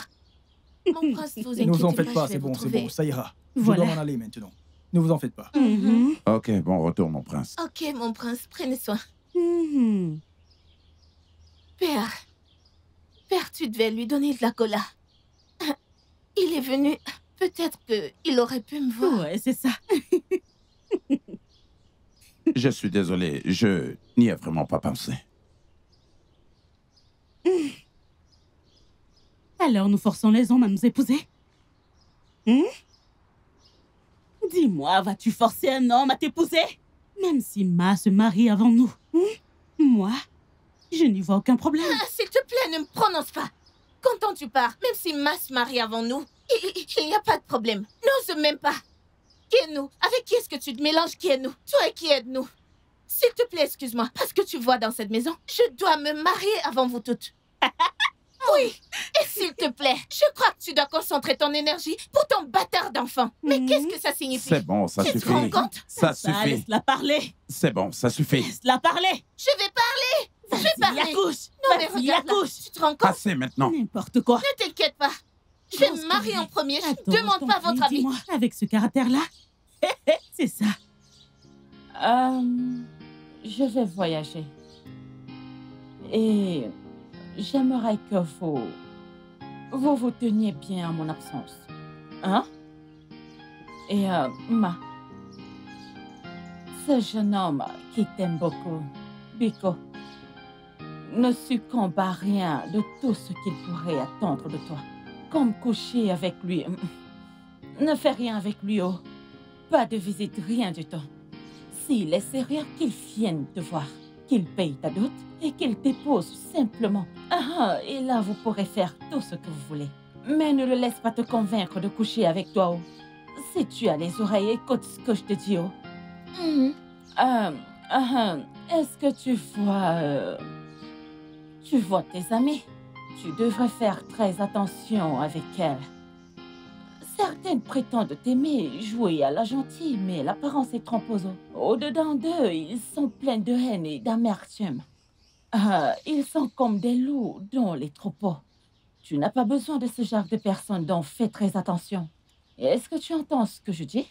Mon prince, vous Ne vous en inquiétez faites pas, pas, je vais c'est vous bon, c'est trouver. bon, ça ira. Voilà. Je dois m'en aller maintenant. Ne vous en faites pas. Ok, bon retour, mon prince. Ok, mon prince, prenez soin. Mhm. Père, tu devais lui donner de la cola. Il est venu. Peut-être qu'il aurait pu me voir. Ouais, c'est ça. Je suis désolé, je n'y ai vraiment pas pensé. Alors nous forçons les hommes à nous épouser? Dis-moi, vas-tu forcer un homme à t'épouser? Même si Ma se marie avant nous. Moi, je n'y vois aucun problème. Ah, s'il te plaît, ne me prononce pas. Quand tu pars, même si Ma se marie avant nous, il n'y a pas de problème. N'ose même pas. Qui est nous? Avec qui est-ce que tu te mélanges? Qui est nous? Toi et qui êtes-nous? S'il te plaît, excuse-moi. Parce que tu vois dans cette maison, je dois me marier avant vous toutes. Oui, et s'il te plaît, je crois que tu dois concentrer ton énergie pour ton bâtard d'enfant. Mais qu'est-ce que ça signifie? C'est bon, ça Tu te suffit. rends compte? Ça Ça, suffit. laisse-la parler. C'est bon, ça suffit. Laisse-la parler. Je vais parler. Je vais Vas-y, parler. accouche. Non, mais Vas-y, regarde là. accouche. Tu te rends compte? Assez maintenant. N'importe quoi. Ne t'inquiète pas. Je vais Pense me marier pas. en premier. Je Attends, ne demande t'en pas prie, votre avis. dis-moi, avec ce caractère-là, c'est ça. Je vais voyager. Et j'aimerais que vous teniez bien à mon absence. Hein? Et Ma, ce jeune homme qui t'aime beaucoup, Biko, ne succombe à rien de tout ce qu'il pourrait attendre de toi. Comme coucher avec lui. Ne fais rien avec lui, oh. Pas de visite, rien du tout. S'il est sérieux, qu'il vienne te voir, qu'il paye ta dot et qu'il dépose simplement. Et là, vous pourrez faire tout ce que vous voulez. Mais ne le laisse pas te convaincre de coucher avec toi, oh. Si tu as les oreilles, écoute ce que je te dis, oh. Est-ce que tu vois tes amis? Tu devrais faire très attention avec elles. Certaines prétendent t'aimer, jouer à la gentille, mais l'apparence est trompeuse. Au-dedans d'eux, ils sont pleins de haine et d'amertume. Ils sont comme des loups dans les troupeaux. Tu n'as pas besoin de ce genre de personnes, donc fais très attention. Est-ce que tu entends ce que je dis?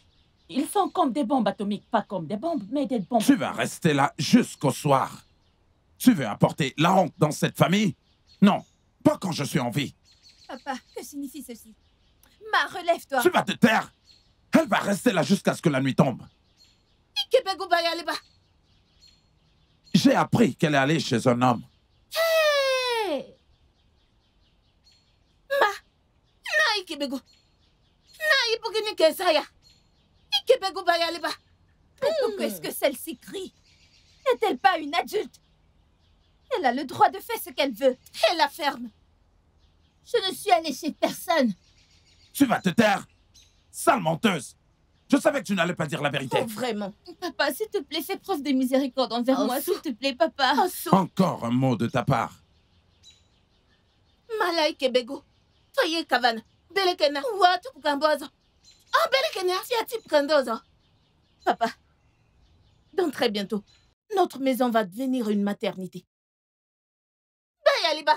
Ils sont comme des bombes atomiques, pas comme des bombes, mais des bombes. Tu vas rester là jusqu'au soir. Tu veux apporter la honte dans cette famille? Non, pas quand je suis en vie. Papa, que signifie ceci? Ma, relève-toi. Tu vas te taire. Elle va rester là jusqu'à ce que la nuit tombe. J'ai appris qu'elle est allée chez un homme. Hey! Ma, na Ikebego. Na Ipokini Kesaya. Ikebego Bayaleba. Mais pourquoi est-ce que celle-ci crie? N'est-elle pas une adulte? Elle a le droit de faire ce qu'elle veut. Elle la ferme. Je ne suis allée chez personne. Tu vas te taire. Sale menteuse. Je savais que tu n'allais pas dire la vérité. Oh, vraiment. Papa, s'il te plaît, fais preuve de miséricorde envers moi, s'il te plaît, papa. Encore un mot de ta part. Malai Kebego. Toye Kavana. Belekena. Watu Pukambozo. Ah, Belekena. Tiati Pukandozo. Papa, dans très bientôt, notre maison va devenir une maternité. Bye, Aliba.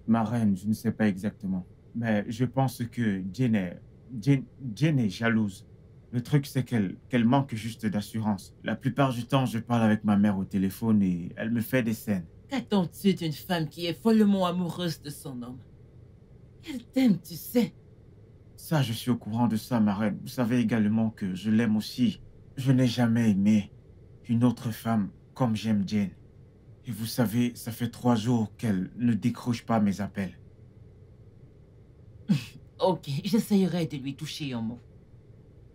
Ma reine, je ne sais pas exactement. Mais je pense que Jane est jalouse. Le truc, c'est qu'elle manque juste d'assurance. La plupart du temps, je parle avec ma mère au téléphone et elle me fait des scènes. Qu'attends-tu d'une femme qui est follement amoureuse de son homme? Elle t'aime, tu sais. Ça, je suis au courant de ça, ma reine. Vous savez également que je l'aime aussi. Je n'ai jamais aimé une autre femme comme j'aime Jane. Et vous savez, ça fait 3 jours qu'elle ne décroche pas mes appels. Ok, j'essayerai de lui toucher un mot.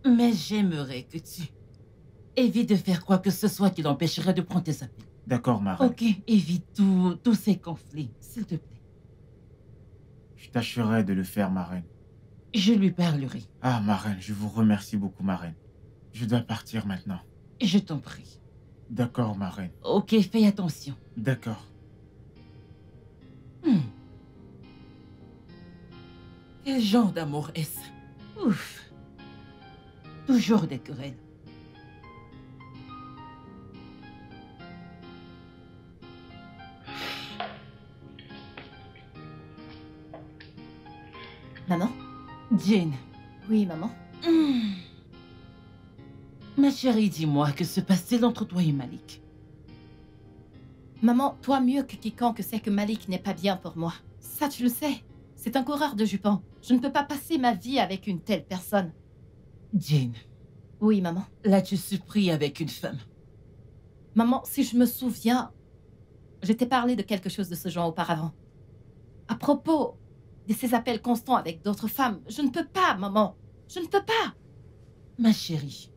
Mais j'aimerais que tu évites de faire quoi que ce soit qui l'empêcherait de prendre tes appels. D'accord, ma reine. Ok, évite tous ces conflits, s'il te plaît. Je tâcherai de le faire, ma reine. Je lui parlerai. Ah, ma reine, je vous remercie beaucoup, ma reine. Je dois partir maintenant. Je t'en prie. D'accord, ma reine. Ok, fais attention. D'accord. Quel genre d'amour est-ce? Ouf. Toujours des querelles. Maman? Jane. Oui, maman? Ma chérie, dis-moi, que se passe-t-il entre toi et Malik? Maman, toi mieux que quiconque sait que Malik n'est pas bien pour moi. Ça, tu le sais. C'est un coureur de jupons. Je ne peux pas passer ma vie avec une telle personne. Jane. Oui, maman. L'as-tu surpris avec une femme? Maman, si je me souviens, je t'ai parlé de quelque chose de ce genre auparavant. À propos de ces appels constants avec d'autres femmes, je ne peux pas, maman. Je ne peux pas. Ma chérie,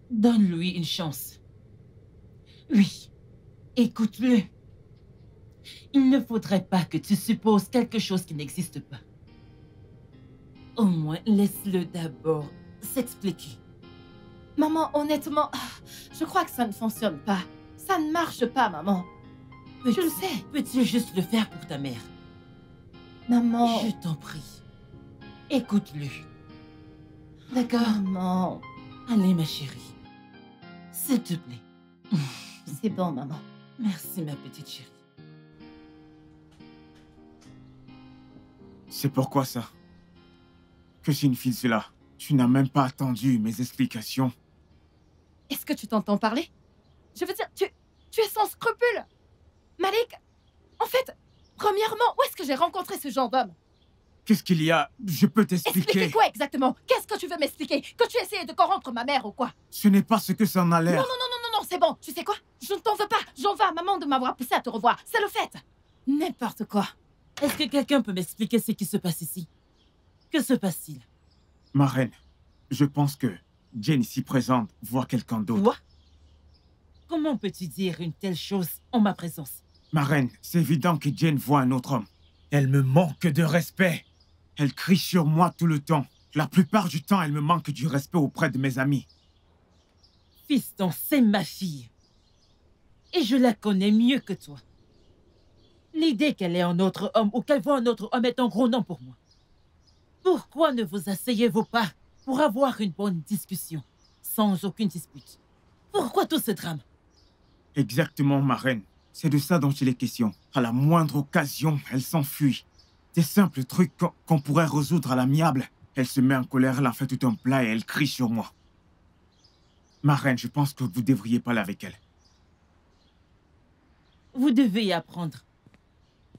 donne-lui une chance. Oui, écoute-le. Il ne faudrait pas que tu supposes quelque chose qui n'existe pas. Au moins, laisse-le d'abord s'expliquer. Maman, honnêtement, je crois que ça ne fonctionne pas. Ça ne marche pas, maman. Je le sais. Peux-tu juste le faire pour ta mère? Maman. Je t'en prie. Écoute-le. D'accord. Maman. Allez, ma chérie. S'il te plaît. C'est bon, maman. Merci, ma petite chérie. C'est pourquoi ça? Que signifie cela? Tu n'as même pas attendu mes explications. Est-ce que tu t'entends parler? Je veux dire, tu es sans scrupule. Malik, en fait, premièrement, où est-ce que j'ai rencontré ce genre d'homme? Qu'est-ce qu'il y a? Je peux t'expliquer. Expliquer quoi exactement? Qu'est-ce que tu veux m'expliquer? Que tu essayais de corrompre ma mère ou quoi? Ce n'est pas ce que ça en a l'air. Non, non, non, non, non, non, c'est bon. Tu sais quoi? Je ne t'en veux pas. J'en veux à maman de m'avoir poussé à te revoir. C'est le fait. N'importe quoi. Est-ce que quelqu'un peut m'expliquer ce qui se passe ici? Que se passe-t-il? Ma reine, je pense que Jane ici présente voit quelqu'un d'autre. Quoi? Comment peux-tu dire une telle chose en ma présence? Ma reine, c'est évident que Jane voit un autre homme. Elle me manque de respect. Elle crie sur moi tout le temps. La plupart du temps, elle me manque du respect auprès de mes amis. Fiston, c'est ma fille. Et je la connais mieux que toi. L'idée qu'elle ait un autre homme ou qu'elle voit un autre homme est un gros nom pour moi. Pourquoi ne vous asseyez-vous pas pour avoir une bonne discussion, sans aucune dispute? Pourquoi tout ce drame? Exactement, ma reine. C'est de ça dont il est question. À la moindre occasion, elle s'enfuit. Des simples trucs qu'on pourrait résoudre à l'amiable. Elle se met en colère, elle en fait tout un plat et elle crie sur moi. Ma reine, je pense que vous devriez parler avec elle. Vous devez apprendre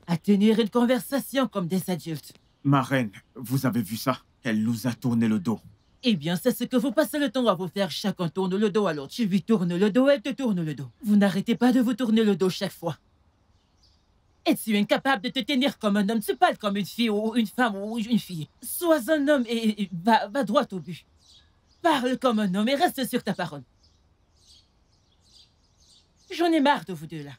à tenir une conversation comme des adultes. Ma reine, vous avez vu ça? Elle nous a tourné le dos. Eh bien, c'est ce que vous passez le temps à vous faire. Chacun tourne le dos à l'autre. Tu lui tournes le dos, elle te tourne le dos. Vous n'arrêtez pas de vous tourner le dos chaque fois. Es-tu incapable de te tenir comme un homme? Tu parles comme une fille ou une femme ou une fille. Sois un homme et va droit au but. Parle comme un homme et reste sur ta parole. J'en ai marre de vous deux là.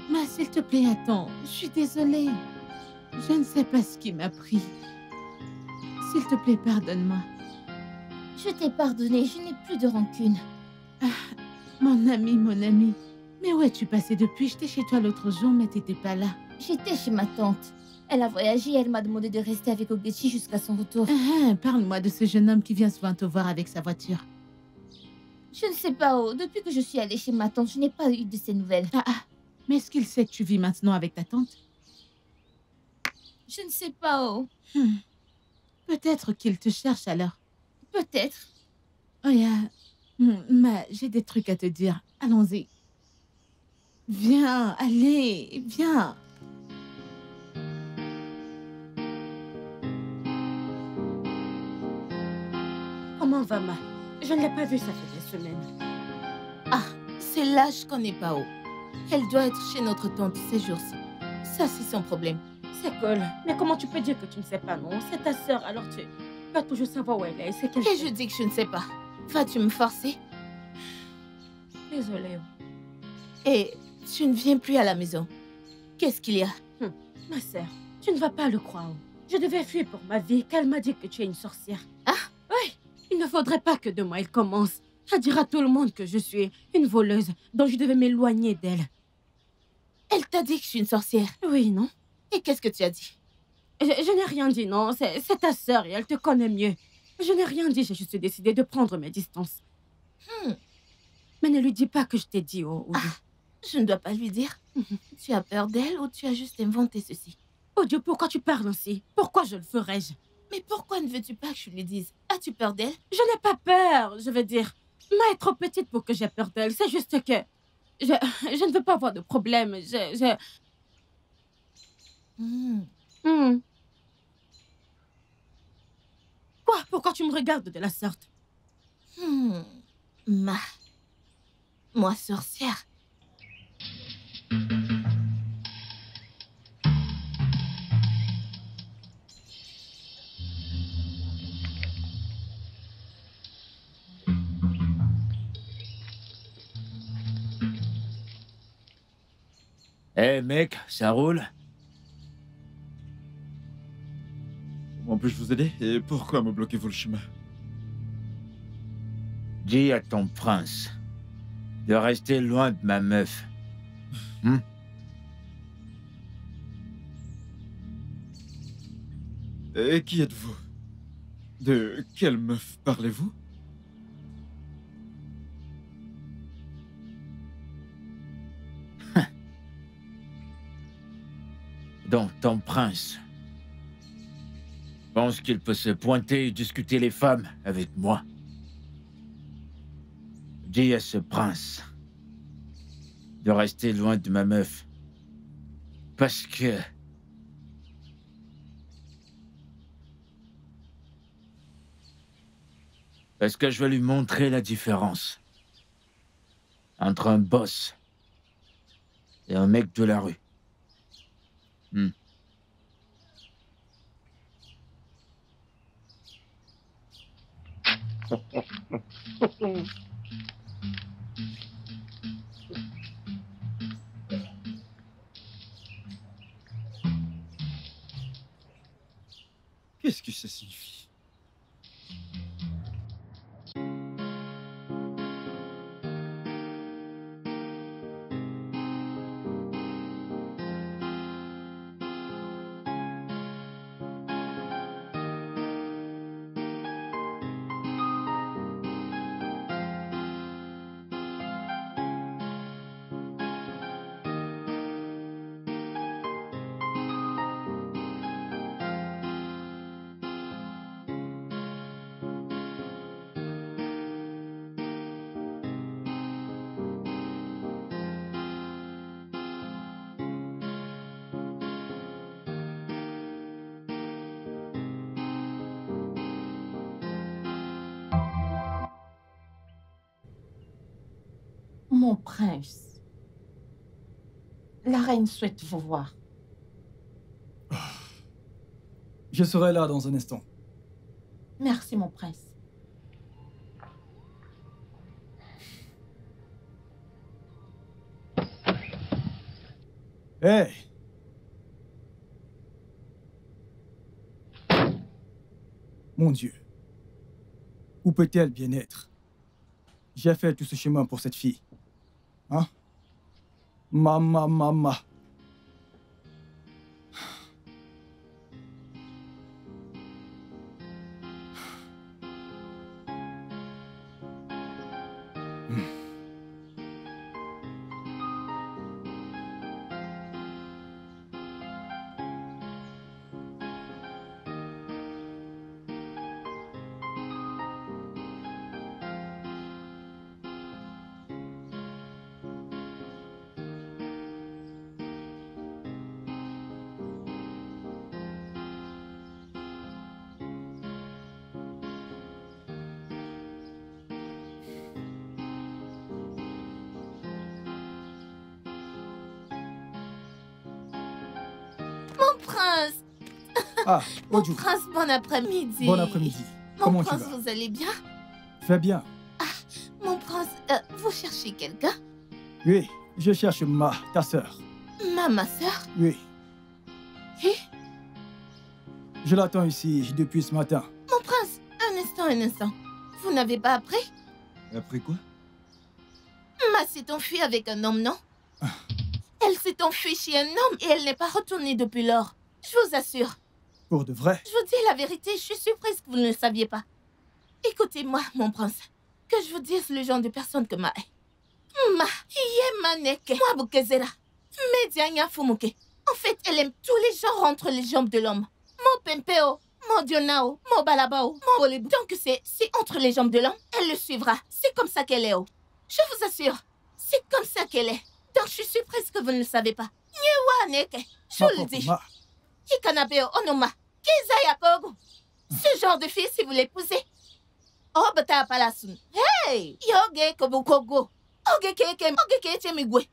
Ma, s'il te plaît, attends. Je suis désolée. Je ne sais pas ce qui m'a pris. S'il te plaît, pardonne-moi. Je t'ai pardonné, je n'ai plus de rancune. Ah, mon ami. Mais où es-tu passé depuis? J'étais chez toi l'autre jour, mais t'étais pas là. J'étais chez ma tante. Elle a voyagé et elle m'a demandé de rester avec Ogechi jusqu'à son retour. Parle-moi de ce jeune homme qui vient souvent te voir avec sa voiture. Je ne sais pas, oh. Depuis que je suis allée chez ma tante, je n'ai pas eu de ses nouvelles. Mais est-ce qu'il sait que tu vis maintenant avec ta tante? Je ne sais pas, oh. Peut-être qu'il te cherche alors. Peut-être. Oh, j'ai des trucs à te dire. Allons-y. Viens, allez, viens. Comment va Ma? Je ne l'ai pas vue, ça fait des semaines. Ah, c'est là je connais pas où. Elle doit être chez notre tante ces jours-ci. Ça, c'est son problème. C'est cool. Mais comment tu peux dire que tu ne sais pas, non? C'est ta sœur, alors tu vas toujours savoir où elle est. C'est Et je dis que je ne sais pas. Vas-tu me forcer? Désolée. Et tu ne viens plus à la maison. Qu'est-ce qu'il y a? Ma sœur, tu ne vas pas le croire. Je devais fuir pour ma vie, qu'elle m'a dit que tu es une sorcière. Ah? Oui, il ne faudrait pas que demain elle commence à dire à tout le monde que je suis une voleuse, dont je devais m'éloigner d'elle. Elle t'a dit que je suis une sorcière? Oui, non? Et qu'est-ce que tu as dit? Je n'ai rien dit, non. C'est ta sœur et elle te connaît mieux. Je n'ai rien dit, j'ai juste décidé de prendre mes distances. Mais ne lui dis pas que je t'ai dit, je ne dois pas lui dire. Tu as peur d'elle ou tu as juste inventé ceci? Oh Dieu, pourquoi tu parles ainsi? Pourquoi je le ferais-je? Mais pourquoi ne veux-tu pas que je lui dise? As-tu peur d'elle? Je n'ai pas peur, je veux dire. Ma est trop petite pour que j'aie peur d'elle. C'est juste que... Je ne veux pas avoir de problème. Quoi? Pourquoi tu me regardes de la sorte? Moi, sorcière. Eh mec, ça roule? Comment puis-je vous aider? Et pourquoi me bloquez-vous le chemin? Dis à ton prince de rester loin de ma meuf. Et qui êtes-vous? De quelle meuf parlez-vous? Donc ton prince pense qu'il peut se pointer et discuter les femmes avec moi. Dis à ce prince de rester loin de ma meuf. Parce que... je vais lui montrer la différence entre un boss et un mec de la rue. Qu'est-ce que ça signifie? Mon prince, la reine souhaite vous voir. Je serai là dans un instant. Merci, mon prince. Hé! Mon Dieu. Où peut-elle bien être? J'ai fait tout ce chemin pour cette fille. Hein? Mama. Ah, mon prince, bon après-midi. Bon après-midi. Comment tu vas? Mon prince, vous allez bien? Je vais bien. Ah, mon prince, vous cherchez quelqu'un? Oui, je cherche ta sœur. Ma sœur? Oui. Et? Je l'attends ici depuis ce matin. Mon prince, un instant. Vous n'avez pas appris? Après quoi? Ma s'est enfuie avec un homme, non? Elle s'est enfuie chez un homme et elle n'est pas retournée depuis lors. Je vous assure. Pour de vrai? Je vous dis la vérité, je suis surprise que vous ne le saviez pas. Écoutez-moi, mon prince, que je vous dise le genre de personne que ma est. Ma, Yemaneke, moi Bukezera, Medianya Fumuke. En fait, elle aime tous les genres entre les jambes de l'homme. Mon Pempeo, mon Dionao, mon Balabao, mon Bolibou. Donc c'est entre les jambes de l'homme, elle le suivra. C'est comme ça qu'elle est, oh. Je vous assure, c'est comme ça qu'elle est. Donc je suis surprise que vous ne le savez pas. Nyewaneke, je vous le dis. Hikanabeo Onoma, Kizaya Kogo. Ce genre de fille, si vous l'épousez. Oh, bata palasun. Hey! Yoge Kobukogo. Oge Keke, Oge Keche Migwe.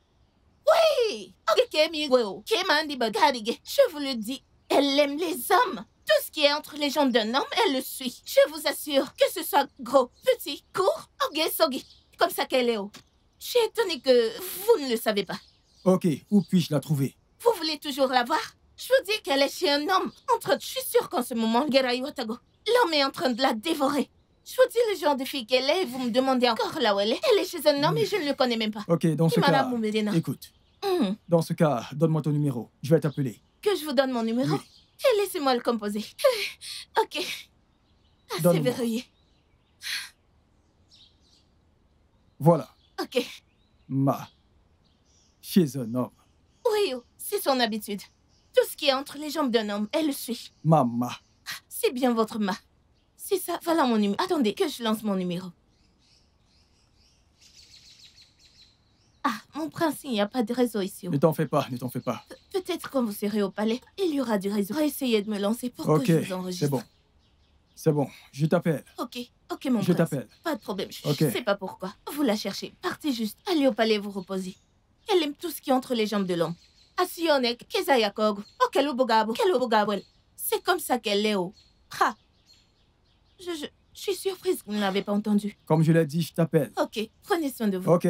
Oui! Oge Ke Migwe. Kemandi Bagarige. Je vous le dis, elle aime les hommes. Tout ce qui est entre les jambes d'un homme, elle le suit. Je vous assure, que ce soit gros, petit, court, Oge Sogi. Comme ça qu'elle est haut. Je suis étonnée que vous ne le savez pas. Ok, où puis-je la trouver? Vous voulez toujours la voir? Je vous dis qu'elle est chez un homme. Je suis sûre qu'en ce moment, Gerai Watago, l'homme est en train de la dévorer. Je vous dis le genre de fille qu'elle est et vous me demandez encore là où elle est. Elle est chez un homme et je ne le connais même pas. Ok, dans ce cas, écoute. Dans ce cas, donne-moi ton numéro. Je vais t'appeler. Que je vous donne mon numéro? Oui. Et laissez-moi le composer. Ok. Assez verrouillé. Voilà. Ok. Chez un homme. Oui, c'est son habitude. Tout ce qui est entre les jambes d'un homme, elle le suit. Mama. C'est bien votre ma. C'est ça, voilà mon numéro. Attendez, que je lance mon numéro. Ah, mon prince, il n'y a pas de réseau ici. Ne t'en fais pas, ne t'en fais pas. Peut-être quand vous serez au palais, il y aura du réseau. Essayez de me lancer pour que je vous enregistre. C'est bon. C'est bon, je t'appelle. Ok, mon prince. Je t'appelle. Pas de problème, je sais pas pourquoi. Vous la cherchez, partez juste. Allez au palais vous reposer. Elle aime tout ce qui est entre les jambes de l'homme. Asionek, Kezayakog, Okelubogabo, Kelubogabwel. C'est comme ça qu'elle est, oh. Ha! Je suis surprise que vous ne l'avez pas entendu. Comme je l'ai dit, je t'appelle. Ok, prenez soin de vous. Ok.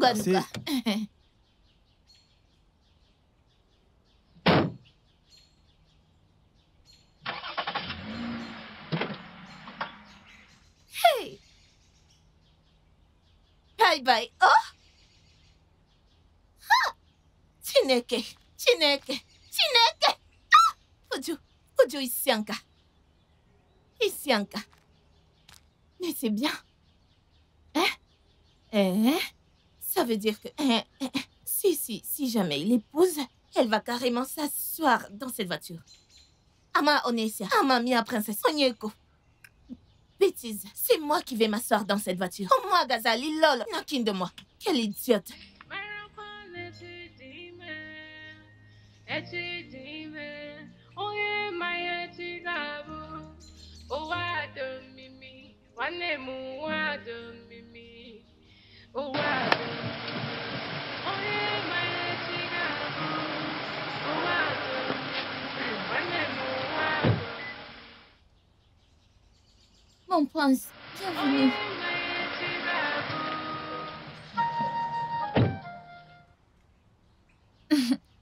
Merci. Hey! Bye bye. Oh! Ha! Chineke! Ah! Ojo Isianka. Mais c'est bien. Ça veut dire que... Si jamais il épouse, elle va carrément s'asseoir dans cette voiture. Ama Onesia, Ama Mia Princesse, Onyeko. Bêtise, c'est moi qui vais m'asseoir dans cette voiture. Oh moi, Gazali, lol, nakin de moi. Quelle idiote. Mon prince, bienvenue.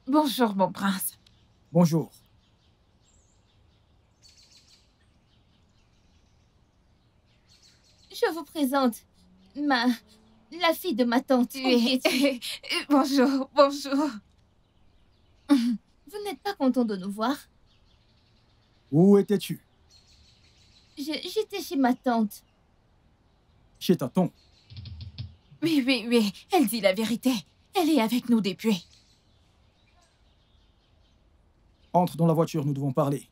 Bonjour, mon prince. Bonjour. Je vous présente la fille de ma tante. Bonjour. Vous n'êtes pas content de nous voir? Où étais-tu? J'étais chez ma tante. Chez ta tante? Oui, elle dit la vérité. Elle est avec nous depuis. Entre dans la voiture, nous devons parler.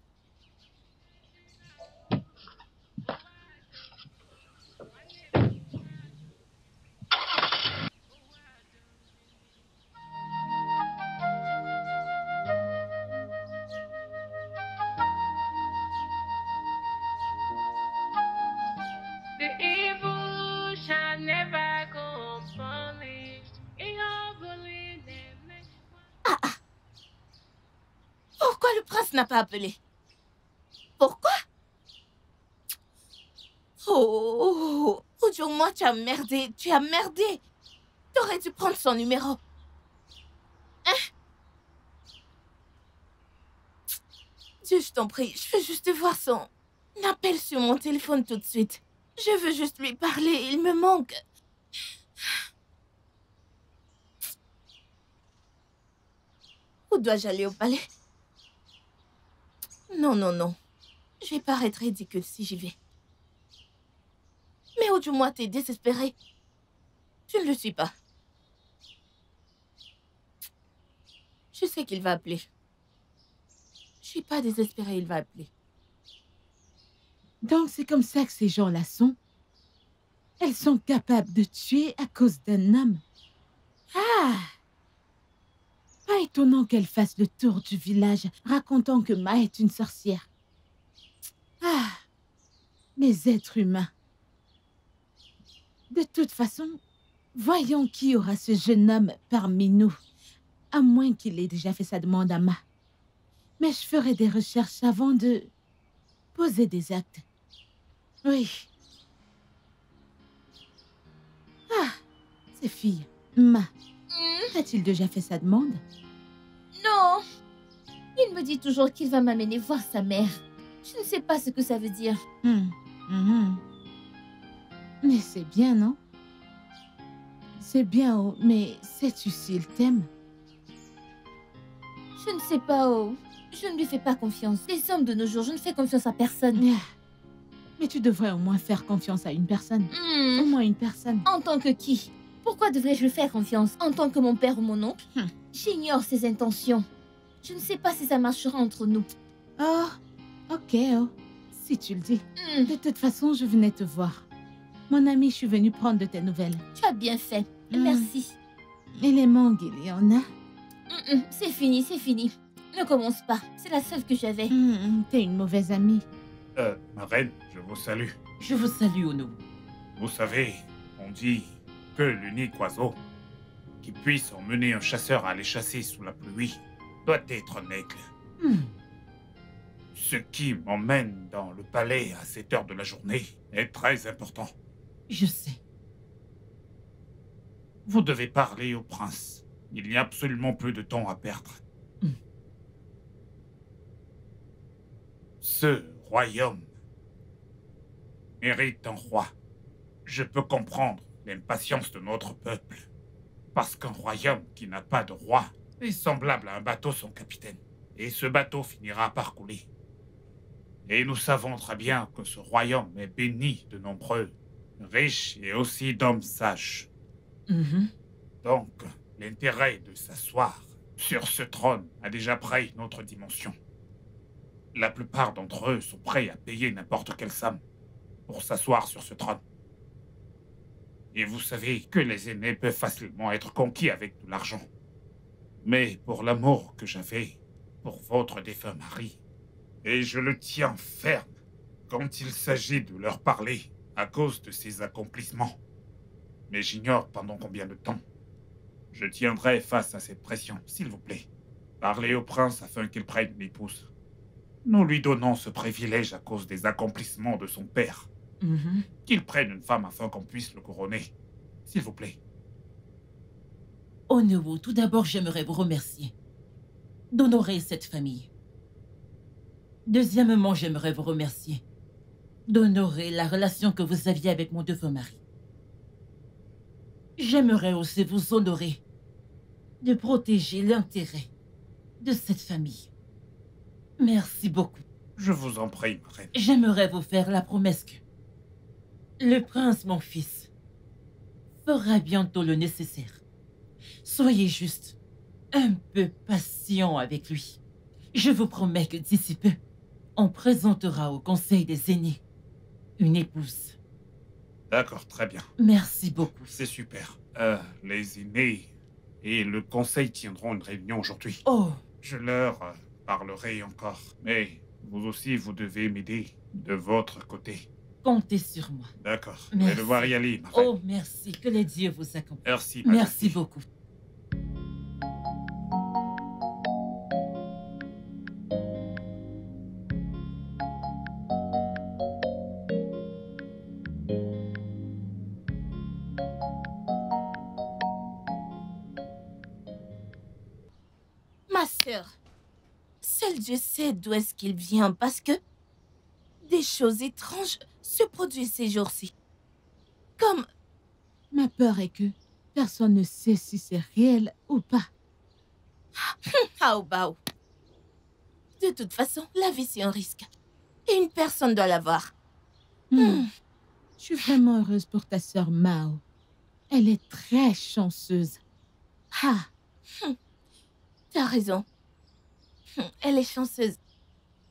Pourquoi le prince n'a pas appelé? Pourquoi? Oh, moi tu as merdé. T'aurais dû prendre son numéro. Dieu, je t'en prie, je veux juste voir son appel sur mon téléphone tout de suite. Je veux juste lui parler, il me manque. Où dois-je aller au palais? Non. Je vais paraître ridicule si j'y vais. Mais au moins t'es désespéré. Je ne le suis pas. Je sais qu'il va appeler. Je suis pas désespérée, il va appeler. Donc c'est comme ça que ces gens-là sont? Elles sont capables de tuer à cause d'un homme? Ah! Pas étonnant qu'elle fasse le tour du village racontant que Ma est une sorcière. Ah! Mes êtres humains. De toute façon, voyons qui aura ce jeune homme parmi nous. À moins qu'il ait déjà fait sa demande à Ma. Mais je ferai des recherches avant de poser des actes. Oui. Ah! Ces filles. Ma. A-t-il déjà fait sa demande? Non. Il me dit toujours qu'il va m'amener voir sa mère. Je ne sais pas ce que ça veut dire. Mais c'est bien, non? C'est bien, oh, mais sais-tu s'il t'aime? Je ne sais pas, oh. Je ne lui fais pas confiance. Les hommes de nos jours, je ne fais confiance à personne. Mais tu devrais au moins faire confiance à une personne. Au moins une personne. En tant que qui? Pourquoi devrais-je lui faire confiance? En tant que mon père ou mon oncle? J'ignore ses intentions. Je ne sais pas si ça marchera entre nous. Oh, ok, oh. Si tu le dis. De toute façon, je venais te voir. Mon ami, je suis venue prendre de tes nouvelles. Tu as bien fait. Merci. Et les mangues, il y en a? C'est fini, c'est fini. Ne commence pas. C'est la seule que j'avais. T'es une mauvaise amie. Ma reine, je vous salue. Je vous salue, Ono. Vous savez, on dit que l'unique oiseau qui puisse emmener un chasseur à aller chasser sous la pluie doit être un aigle. Ce qui m'emmène dans le palais à cette heure de la journée est très important. Je sais. Vous devez parler au prince. Il n'y a absolument peu de temps à perdre. Ce royaume mérite un roi. Je peux comprendre l'impatience de notre peuple. Parce qu'un royaume qui n'a pas de roi est semblable à un bateau sans capitaine. Et ce bateau finira par couler. Et nous savons très bien que ce royaume est béni de nombreux riches et aussi d'hommes sages. Donc, l'intérêt de s'asseoir sur ce trône a déjà pris une autre dimension. La plupart d'entre eux sont prêts à payer n'importe quelle somme pour s'asseoir sur ce trône. Et vous savez que les aînés peuvent facilement être conquis avec de l'argent. Mais pour l'amour que j'avais pour votre défunt mari, et je le tiens ferme quand il s'agit de leur parler à cause de ses accomplissements. Mais j'ignore pendant combien de temps. Je tiendrai face à cette pression, s'il vous plaît. Parlez au prince afin qu'il prenne une épouse. Nous lui donnons ce privilège à cause des accomplissements de son père. Qu'il prenne une femme afin qu'on puisse le couronner. S'il vous plaît. Onowo, tout d'abord, j'aimerais vous remercier d'honorer cette famille. Deuxièmement, j'aimerais vous remercier d'honorer la relation que vous aviez avec mon défunt mari. J'aimerais aussi vous honorer de protéger l'intérêt de cette famille. Merci beaucoup. Je vous en prie, ma reine. J'aimerais vous faire la promesse que le prince, mon fils, fera bientôt le nécessaire. Soyez juste un peu patient avec lui. Je vous promets que d'ici peu, on présentera au conseil des aînés une épouse. D'accord, très bien. Merci beaucoup. C'est super. Les aînés et le conseil tiendront une réunion aujourd'hui. Oh. Je leur parlerai encore. Mais vous aussi, vous devez m'aider de votre côté. Comptez sur moi. D'accord. Je vais devoir y aller, ma reine. Oh, merci. Que les dieux vous accompagnent. Merci, Merci beaucoup. Ma sœur, seul Dieu sait d'où est-ce qu'il vient parce que des choses étranges se produisent ces jours-ci. Comme... Ma peur est que personne ne sait si c'est réel ou pas. Aoubao. De toute façon, la vie c'est un risque. Et une personne doit l'avoir. Je suis vraiment heureuse pour ta sœur Mao. Elle est très chanceuse. Ah. T'as raison. Elle est chanceuse.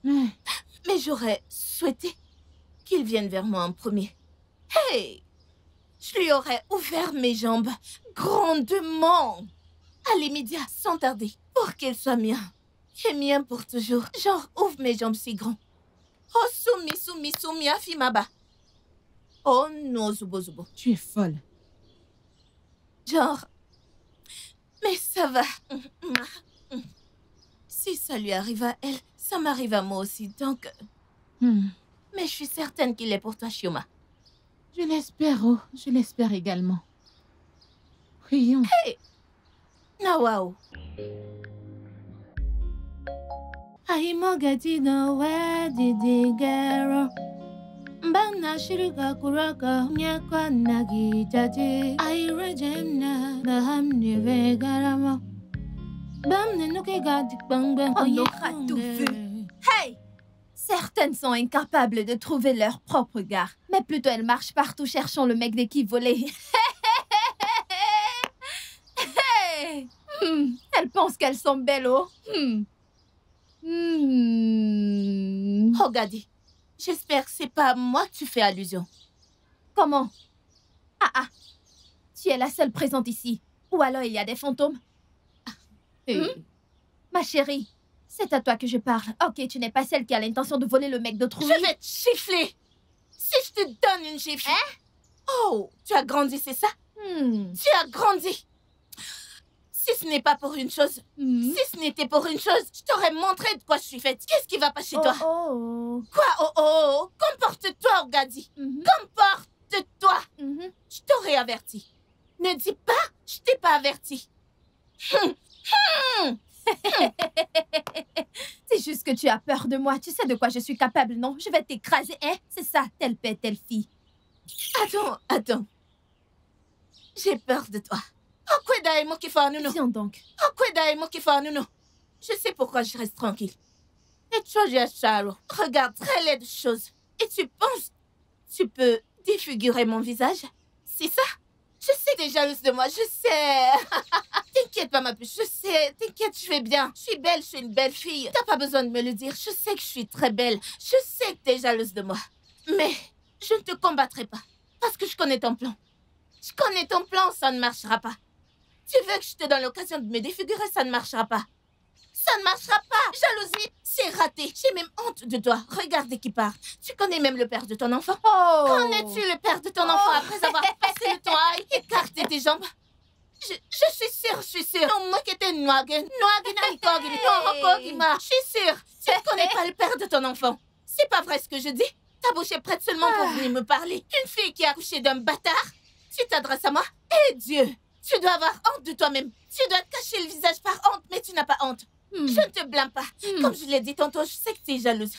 Mais j'aurais souhaité qu'il vienne vers moi en premier. Hey! Je lui aurais ouvert mes jambes grandement. À l'immédiat, sans tarder, pour qu'elle soit mien. Et mien pour toujours. Genre, ouvre mes jambes si grand. Oh, soumi, afimaba. Oh non, Zubo. Tu es folle. Genre... Mais ça va. Si ça lui arrive à elle, ça m'arrive à moi aussi, donc... Mais je suis certaine qu'il est pour toi, Chioma. Je l'espère, oh. Je l'espère également. Prions. Hey! Ah, waouh. Ahimogati no we didigero. Mbana shirika kuraka nyakwa nagitaji. Airejemna na hamni vegarama. Bamne nuke gadi bang On aura tout vu. Hey! Certaines sont incapables de trouver leur propre gare. Mais plutôt elles marchent partout cherchant le mec de qui voler. Hey! Elles pensent qu'elles sont belles, oh. Oh, Gadi, j'espère que c'est pas à moi que tu fais allusion. Comment? Ah, tu es la seule présente ici. Ou alors il y a des fantômes? Ma chérie, c'est à toi que je parle. Ok, tu n'es pas celle qui a l'intention de voler le mec d'autrui. Je vais te gifler. Si je te donne une gifle. Hein? Oh, tu as grandi, c'est ça? Tu as grandi. Si ce n'est pas pour une chose, si ce n'était pour une chose, je t'aurais montré de quoi je suis faite. Qu'est-ce qui va pas chez toi? Quoi? Oh. Comporte-toi, Ogadi. Comporte-toi. Je t'aurais averti. Ne dis pas, je t'ai pas averti. C'est juste que tu as peur de moi. Tu sais de quoi je suis capable, non? Je vais t'écraser, hein? C'est ça, telle paix, telle fille. Attends. J'ai peur de toi. Viens donc. Je sais pourquoi je reste tranquille. Et toi, Charo, regarde très laide chose. Et tu penses, tu peux défigurer mon visage? C'est ça? Je sais que t'es jalouse de moi, je sais. T'inquiète pas, ma puce, je sais. T'inquiète, je vais bien. Je suis belle, je suis une belle fille. T'as pas besoin de me le dire. Je sais que je suis très belle. Je sais que t'es jalouse de moi. Mais je ne te combattrai pas. Parce que je connais ton plan. Je connais ton plan, ça ne marchera pas. Tu veux que je te donne l'occasion de me défigurer, ça ne marchera pas. Ça ne marchera pas. Jalousie, c'est raté. J'ai même honte de toi. Regarde qui part. Tu connais même le père de ton enfant. Connais-tu le père de ton enfant après avoir passé le temps à écarter tes jambes? Je suis sûre. Je suis sûre. Tu ne connais pas le père de ton enfant. C'est pas vrai ce que je dis. Ta bouche est prête seulement pour venir me parler. Une fille qui a accouché d'un bâtard. Tu t'adresses à moi? Eh Dieu! Tu dois avoir honte de toi-même. Tu dois te cacher le visage par honte, mais tu n'as pas honte. Je ne te blâme pas. Comme je l'ai dit tantôt, je sais que tu es jalouse.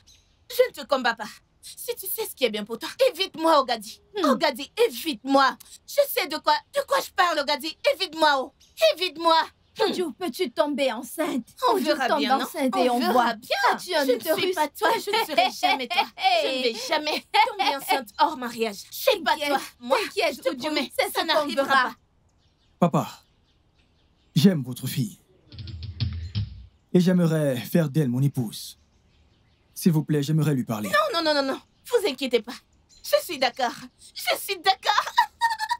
Je ne te combats pas. Si tu sais ce qui est bien pour toi, évite-moi, Ogadi. Ogadi, évite-moi. Je sais de quoi je parle, Ogadi. Évite-moi, oh. Évite-moi. Jojo, peux-tu tomber enceinte? On verra bien, non? On verra bien. Je ne suis pas toi, je ne serai jamais toi. Je ne vais jamais tomber enceinte hors mariage. Je suis pas toi. Moi, je te promets, ça n'arrivera pas. Papa, j'aime votre fille. Et j'aimerais faire d'elle mon épouse. S'il vous plaît, j'aimerais lui parler. Non. Vous inquiétez pas. Je suis d'accord.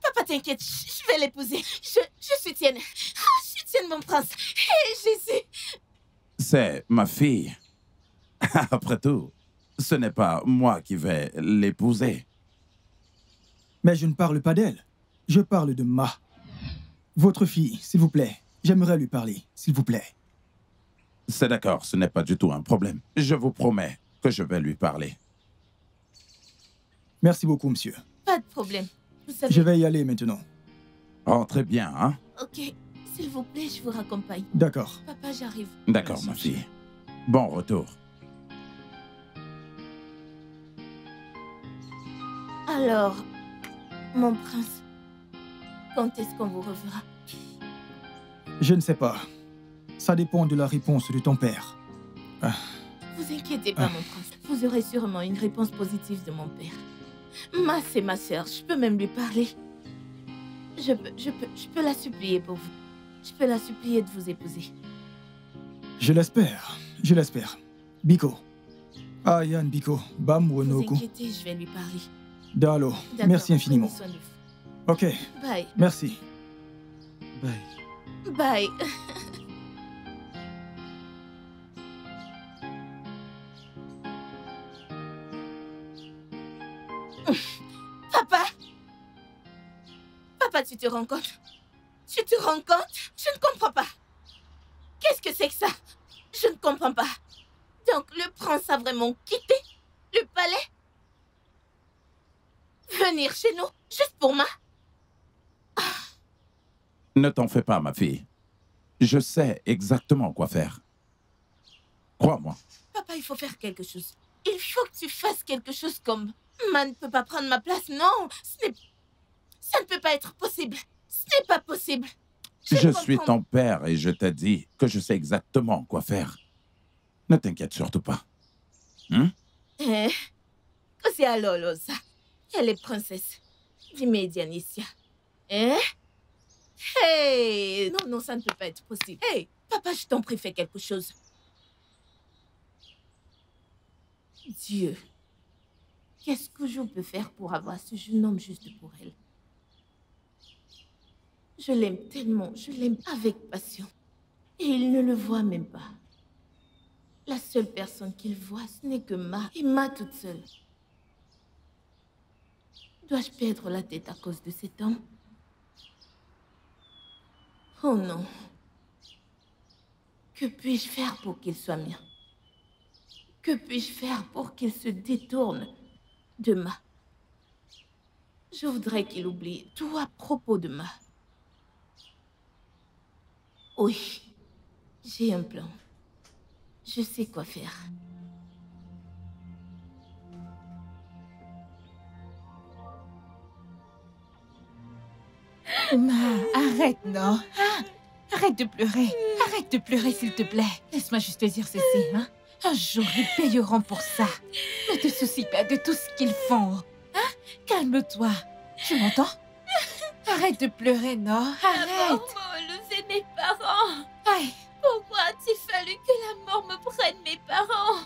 Papa, t'inquiète, je vais l'épouser. Je suis tienne. Je suis tienne, mon prince. Et Jésus. C'est ma fille. Après tout, ce n'est pas moi qui vais l'épouser. Mais je ne parle pas d'elle. Je parle de Ma. Votre fille, s'il vous plaît. J'aimerais lui parler, s'il vous plaît. C'est d'accord, ce n'est pas du tout un problème. Je vous promets que je vais lui parler. Merci beaucoup, monsieur. Pas de problème. Vous savez... Je vais y aller maintenant. Rentrez bien, hein? Ok, s'il vous plaît, je vous raccompagne. D'accord. Papa, j'arrive. D'accord, ma fille. Bon retour. Alors, mon prince, quand est-ce qu'on vous reverra? Je ne sais pas. Ça dépend de la réponse de ton père. Vous inquiétez pas, mon prince. Vous aurez sûrement une réponse positive de mon père. Ma, c'est ma sœur. Je peux même lui parler. Je peux la supplier pour vous. Je peux la supplier de vous épouser. Je l'espère. Biko. Yann Biko. Bam Vous Wonoku. inquiétez, je vais lui parler. Dalo. D'accord, Merci infiniment. prenez soin de vous. Ok. Bye. Merci. Bye. Papa, tu te rends compte? Je ne comprends pas. Qu'est-ce que c'est que ça? Je ne comprends pas. Donc, le prince a vraiment quitté le palais? Venir chez nous, juste pour moi? Ne t'en fais pas, ma fille. Je sais exactement quoi faire. Crois-moi. Papa, il faut faire quelque chose. Il faut que tu fasses quelque chose comme... Ma ne peut pas prendre ma place, non. Ça ne peut pas être possible. Ce n'est pas possible. Je suis ton père et je t'ai dit que je sais exactement quoi faire. Ne t'inquiète surtout pas. Così allora, ça. Elle est princesse. Dis-moi, Dianicia. Hey! Non, ça ne peut pas être possible. Hey! Papa, je t'en prie, fais quelque chose. Dieu. Qu'est-ce que je peux faire pour avoir ce jeune homme juste pour elle? Je l'aime tellement, je l'aime avec passion. Et il ne le voit même pas. La seule personne qu'il voit, ce n'est que Ma. Et Ma toute seule. Dois-je perdre la tête à cause de cet homme? Oh non. Que puis-je faire pour qu'il soit mien? Que puis-je faire pour qu'il se détourne de Ma? Je voudrais qu'il oublie tout à propos de Ma. Oui, j'ai un plan. Je sais quoi faire. Ma, arrête, non. Arrête de pleurer. Arrête de pleurer, s'il te plaît. Laisse-moi juste te dire ceci, hein. Un jour, ils payeront pour ça. Ne te soucie pas de tout ce qu'ils font. Hein? Calme-toi. Tu m'entends? Arrête de pleurer, non. Arrête. Maman, enlever mes parents. Aïe. Pourquoi a-t-il fallu que la mort me prenne mes parents?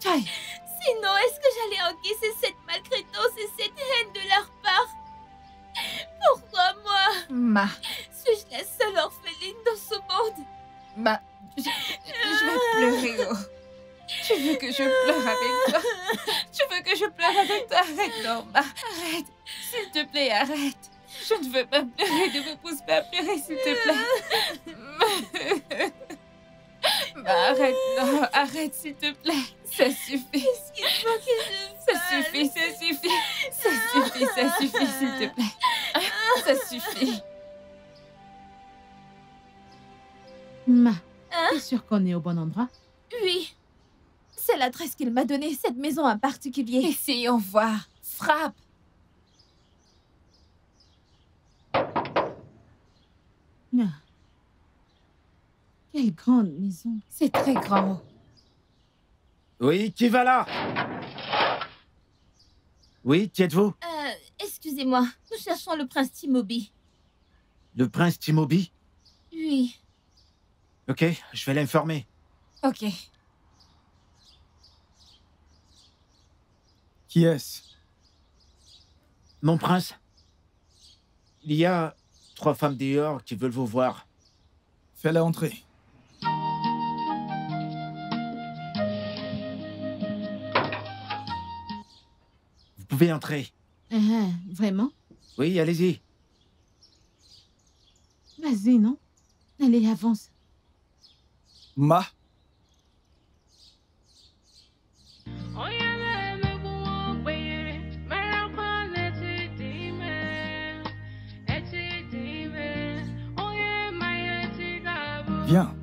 Aïe. Sinon, est-ce que j'allais encaisser cette maltraitance et cette haine de leur part? Pourquoi moi? Ma. Suis-je la seule orpheline dans ce monde? Ma, je vais pleurer, oh. Tu veux que je pleure avec toi? Tu veux que je pleure avec toi? Arrête, Norma. Arrête. S'il te plaît, arrête. Je ne veux pas pleurer. Ne me pousse pas à pleurer, s'il te plaît. Arrête, non. Arrête, s'il te plaît. Ça suffit. Qu'est-ce qu'il faut que je fasse? Ça suffit, ça suffit. Ça suffit, ça suffit, s'il te plaît. Ça suffit. Ma, t'es sûre qu'on est au bon endroit? Oui. C'est l'adresse qu'il m'a donnée, cette maison en particulier. Essayons voir. Frappe. Ah. Quelle grande maison. C'est très grand. Oui, qui va là? Oui, qui êtes-vous? Excusez-moi, nous cherchons le prince Timobi. Le prince Timobi? Oui. Ok, je vais l'informer. Ok. Qui est-ce? Mon prince, il y a 3 femmes dehors qui veulent vous voir. Fais-la entrer. Vous pouvez entrer. Vraiment? Oui, allez-y. Vas-y, non? Allez, avance. Ma. Viens.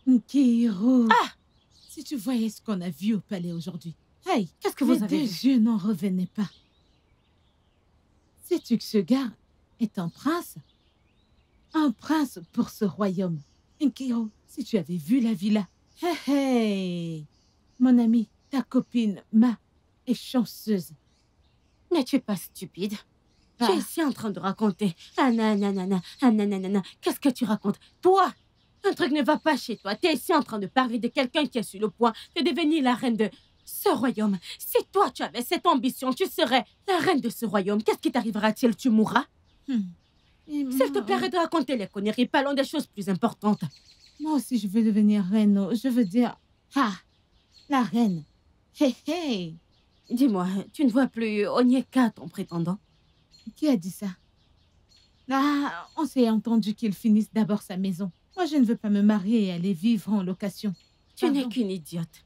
Nkiro. Ah! Si tu voyais ce qu'on a vu au palais aujourd'hui. Hey, qu'est-ce que Les vous avez deux vu? yeux n'en revenaient pas. Sais-tu que ce gars est un prince? Un prince pour ce royaume. Nkiro, si tu avais vu la villa. Hey, hey! Mon ami, ta copine, Ma, est chanceuse. Mais tu es pas stupide. Ah. Tu es ici en train de raconter. Ah nanana, ah nanana. Qu'est-ce que tu racontes? Toi, un truc ne va pas chez toi. Tu es ici en train de parler de quelqu'un qui est sur le point de devenir la reine de ce royaume. Si toi, tu avais cette ambition, tu serais la reine de ce royaume. Qu'est-ce qui t'arrivera-t-il? Tu mourras? S'il te plairait de raconter les conneries, parlons des choses plus importantes. Moi aussi, je veux devenir reine. Je veux dire... Ah, la reine. Hey, hey! Dis-moi, tu ne vois plus Onyeka, ton prétendant? Qui a dit ça? Ah, on s'est entendu qu'il finisse d'abord sa maison. Moi, je ne veux pas me marier et aller vivre en location. Tu n'es qu'une idiote.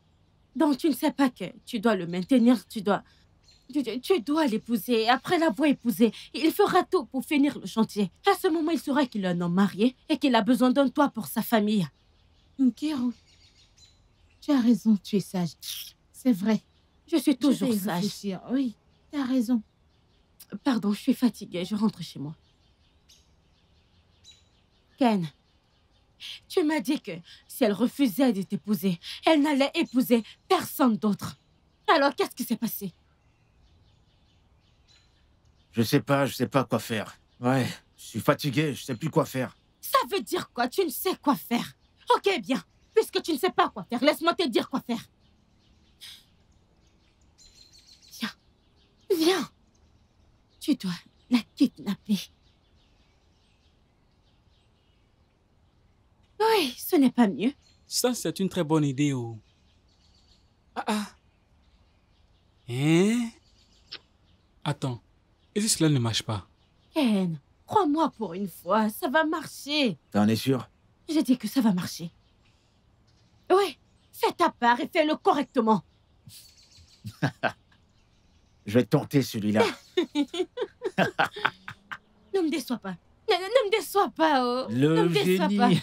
Donc, tu ne sais pas que tu dois le maintenir, tu dois Tu dois l'épouser. Après l'avoir épousé, il fera tout pour finir le chantier. À ce moment, il saura qu'il est un homme marié et qu'il a besoin d'un toit pour sa famille. Nkiru, tu as raison, tu es sage. C'est vrai. Je suis toujours Je vais y sage. réfléchir. Oui, tu as raison. Pardon, je suis fatiguée. Je rentre chez moi. Ken, tu m'as dit que si elle refusait de t'épouser, elle n'allait épouser personne d'autre. Alors, qu'est-ce qui s'est passé? Je sais pas quoi faire. Ouais, je suis fatigué, je sais plus quoi faire. Ça veut dire quoi? Tu ne sais quoi faire. Ok, bien. Puisque tu ne sais pas quoi faire, laisse-moi te dire quoi faire. Viens. Viens. Tu dois la kidnapper. Oui, ce n'est pas mieux. Ça, c'est une très bonne idée. Oh. Hein? Attends. Et si cela ne marche pas? Ken, crois-moi pour une fois, ça va marcher. T'en es sûr? J'ai dit que ça va marcher. Oui, fais ta part et fais-le correctement. Je vais tenter celui-là. Ne me déçois pas. Ne me déçois pas, oh. Ne Le me déçois pas. génie.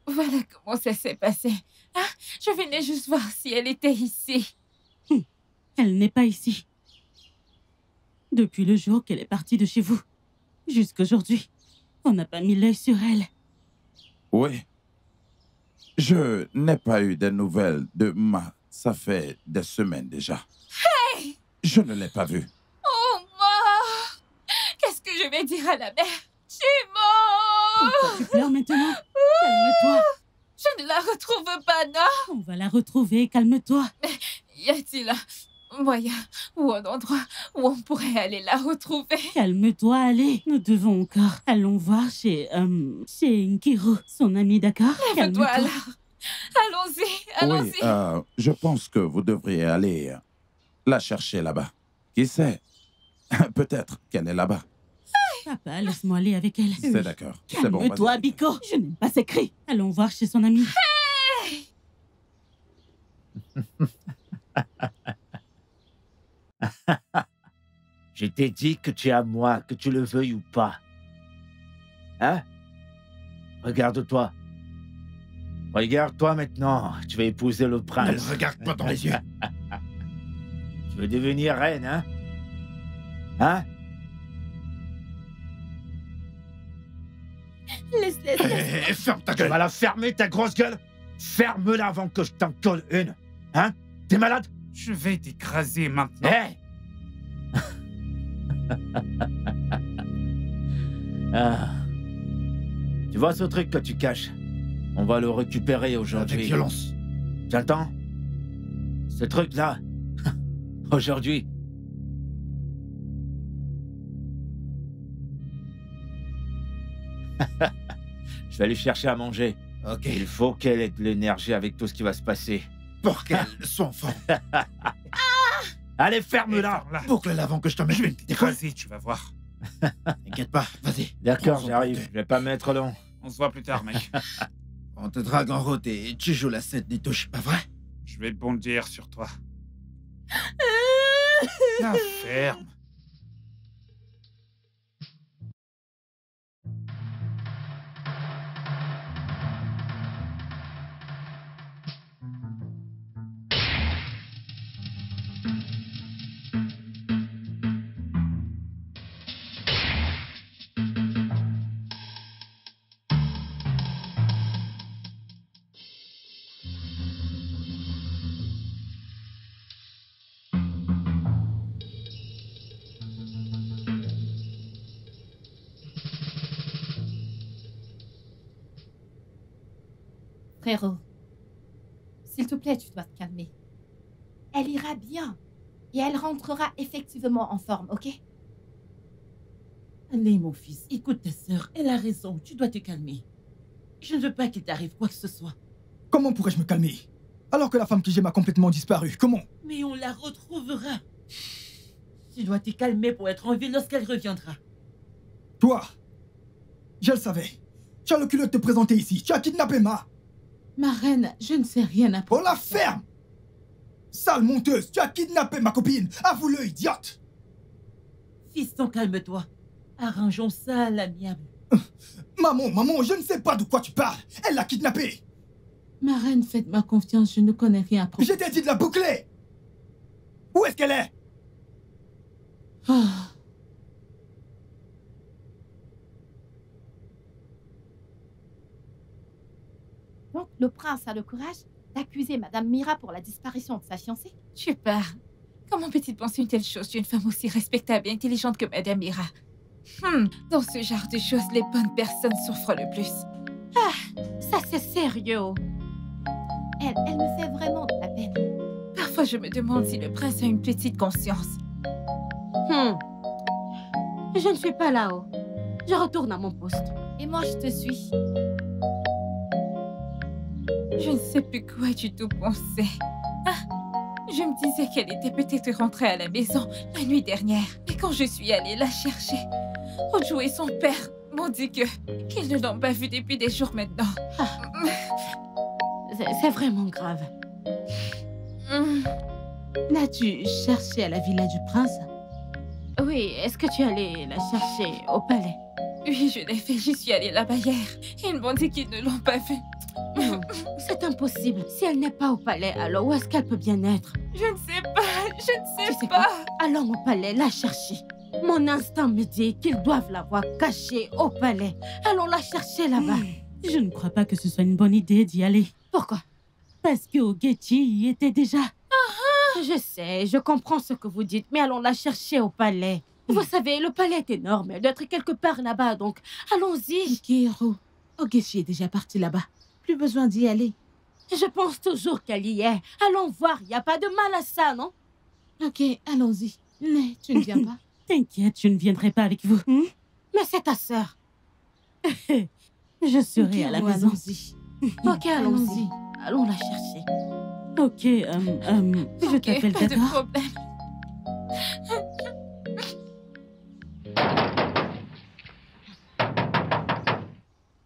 Voilà comment ça s'est passé. Ah, je venais juste voir si elle était ici. Elle n'est pas ici. Depuis le jour qu'elle est partie de chez vous, jusqu'aujourd'hui, on n'a pas mis l'œil sur elle. Oui. Je n'ai pas eu de nouvelles de Ma. Ça fait des semaines déjà. Hey! Je ne l'ai pas vue. Oh, mort! Qu'est-ce que je vais dire à la mère? Je suis mort! Pourquoi tu pleures maintenant? Calme-toi. Je ne la retrouve pas, non? On va la retrouver, calme-toi. Mais y a-t-il un moyen ou un endroit où on pourrait aller la retrouver? Calme-toi, allez. Nous devons encore. Allons voir chez Nkiru, son ami, d'accord? Lève-toi alors. Allons-y, allons-y. Oui, je pense que vous devriez aller la chercher là-bas. Qui sait? Peut-être qu'elle est là-bas. Papa, laisse-moi aller avec elle. C'est d'accord. C'est bon. Calme-toi, Biko. Je n'aime pas ces cris. Allons voir chez son ami. Hey! Je t'ai dit que tu es à moi, que tu le veuilles ou pas. Hein? Regarde-toi. Regarde-toi maintenant. Tu vas épouser le prince. Ne me regarde pas dans les yeux. Tu veux devenir reine, hein? Hein? Laisse. Ferme ta Tu gueule. vas la fermer, ta grosse gueule? Ferme-la avant que je t'en colle une. Hein? T'es malade? Je vais t'écraser maintenant. Hé! Ah. Tu vois ce truc que tu caches? On va le récupérer aujourd'hui. Avec violence. Tu entends? Ce truc-là, aujourd'hui... Je vais aller chercher à manger. Ok. Il faut qu'elle ait de l'énergie avec tout ce qui va se passer. Pour qu'elle s'en forme. Allez, ferme-la. Boucle-la avant que je te mette une décolle. Vas-y, tu vas voir. T'inquiète pas, vas-y. D'accord, Prends j'arrive. son Je vais pas me mettre long. On se voit plus tard, mec. On te drague en route et tu joues la scène des touches, pas vrai? Je vais bondir sur toi. La ferme. Frérot, s'il te plaît, tu dois te calmer. Elle ira bien et elle rentrera effectivement en forme, ok? Allez, mon fils, écoute ta sœur. Elle a raison. Tu dois te calmer. Je ne veux pas qu'il t'arrive quoi que ce soit. Comment pourrais-je me calmer? Alors que la femme que j'aime a complètement disparu, comment? Mais on la retrouvera. Tu dois te calmer pour être en vie lorsqu'elle reviendra. Toi, je le savais. Tu as le culot de te présenter ici. Tu as kidnappé Ma. Ma reine, je ne sais rien à propos. On la ferme! Sale menteuse, tu as kidnappé ma copine. Avoue-le, idiote! Fiston, calme-toi. Arrangeons ça à l'amiable. Maman, je ne sais pas de quoi tu parles. Elle l'a kidnappée. Ma reine, faites-moi confiance, je ne connais rien à propos. Je t'ai dit de la boucler. Où est-ce qu'elle est? Donc, le prince a le courage d'accuser Madame Mira pour la disparition de sa fiancée? Tu pars. Comment peut-il penser une telle chose d'une femme aussi respectable et intelligente que Madame Mira? Dans ce genre de choses, les bonnes personnes souffrent le plus. Ça c'est sérieux. Elle me fait vraiment de la peine. Parfois, je me demande si le prince a une petite conscience. Je ne suis pas là-haut. Je retourne à mon poste. Et moi, je te suis. Je ne sais plus quoi du tout penser. Je me disais qu'elle était peut-être rentrée à la maison la nuit dernière. Mais quand je suis allée la chercher, Ojo et son père m'ont dit qu'ils ne l'ont pas vue depuis des jours maintenant. C'est vraiment grave. L'as-tu cherché à la villa du prince? Oui, est-ce que tu es allée la chercher au palais? Oui, je l'ai fait. J'y suis allée là-bas hier. Ils m'ont dit qu'ils ne l'ont pas vue. Non, c'est impossible. Si elle n'est pas au palais, alors où est-ce qu'elle peut bien être? Je ne sais pas. Je ne sais Tu sais pas. quoi? Allons au palais, la chercher. Mon instinct me dit qu'ils doivent l'avoir cachée au palais. Allons la chercher là-bas. Je ne crois pas que ce soit une bonne idée d'y aller. Pourquoi? Parce que Ogechi y était déjà. Je sais, je comprends ce que vous dites, mais allons la chercher au palais. Vous savez, le palais est énorme, elle doit être quelque part là-bas, donc allons-y. Kiro, Ogechi est déjà parti là-bas. Plus besoin d'y aller. Je pense toujours qu'elle y est. Allons voir, il n'y a pas de mal à ça, non? Ok, allons-y. Mais tu ne viens pas? T'inquiète, je ne viendrai pas avec vous. Mais c'est ta sœur. Je serai à la maison. Allons-y. Ok, allons-y. Allons la chercher. Ok, je t'appelle pas de d'abord. problème.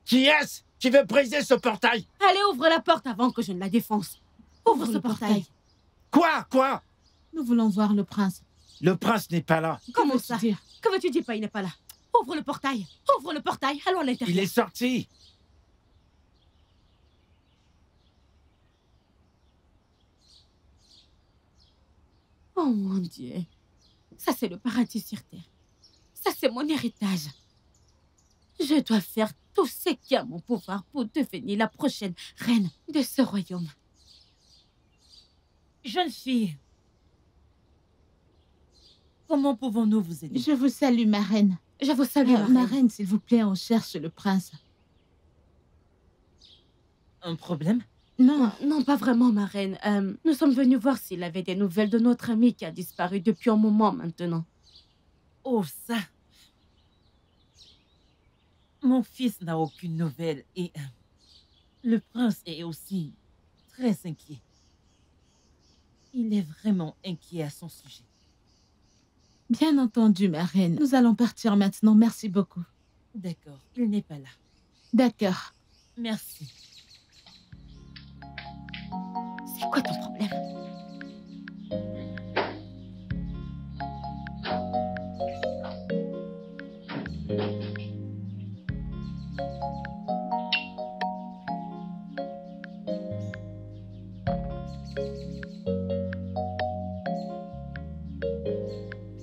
Qui est-ce qui veut briser ce portail? Allez, ouvre la porte avant que je ne la défonce. Ouvre ce portail. Quoi? Nous voulons voir le prince. Le prince n'est pas là. Comment ça? Que veux-tu dire pas, il n'est pas là? Ouvre le portail. Ouvre le portail. Allons à l'intérieur. Il est sorti. Oh mon Dieu. Ça, c'est le paradis sur terre. Ça, c'est mon héritage. Je dois faire tout ce qui est à mon pouvoir pour devenir la prochaine reine de ce royaume. Jeune fille, comment pouvons-nous vous aider? Je vous salue, ma reine. Je vous salue, ma reine, s'il vous plaît, on cherche le prince. Un problème? Non, non, pas vraiment, ma reine. Nous sommes venus voir s'il avait des nouvelles de notre ami qui a disparu depuis un moment maintenant. Oh, ça. Mon fils n'a aucune nouvelle et le prince est aussi très inquiet. Il est vraiment inquiet à son sujet. Bien entendu, ma reine. Nous allons partir maintenant. Merci beaucoup. D'accord, il n'est pas là. D'accord. Merci. C'est quoi ton problème?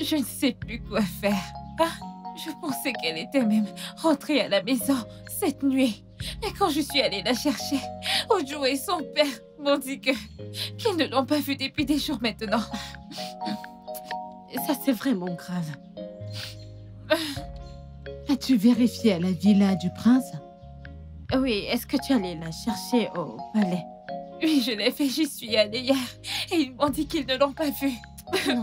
Je ne sais plus quoi faire. Ah, je pensais qu'elle était même rentrée à la maison cette nuit. Et quand je suis allée la chercher, Ojo et son père m'ont dit qu'ils ne l'ont pas vue depuis des jours maintenant. Ça, c'est vraiment grave. As-tu vérifié à la villa du prince? Oui, est-ce que tu allais la chercher au palais? Oui, je l'ai fait, j'y suis allée hier. Et ils m'ont dit qu'ils ne l'ont pas vue. Non,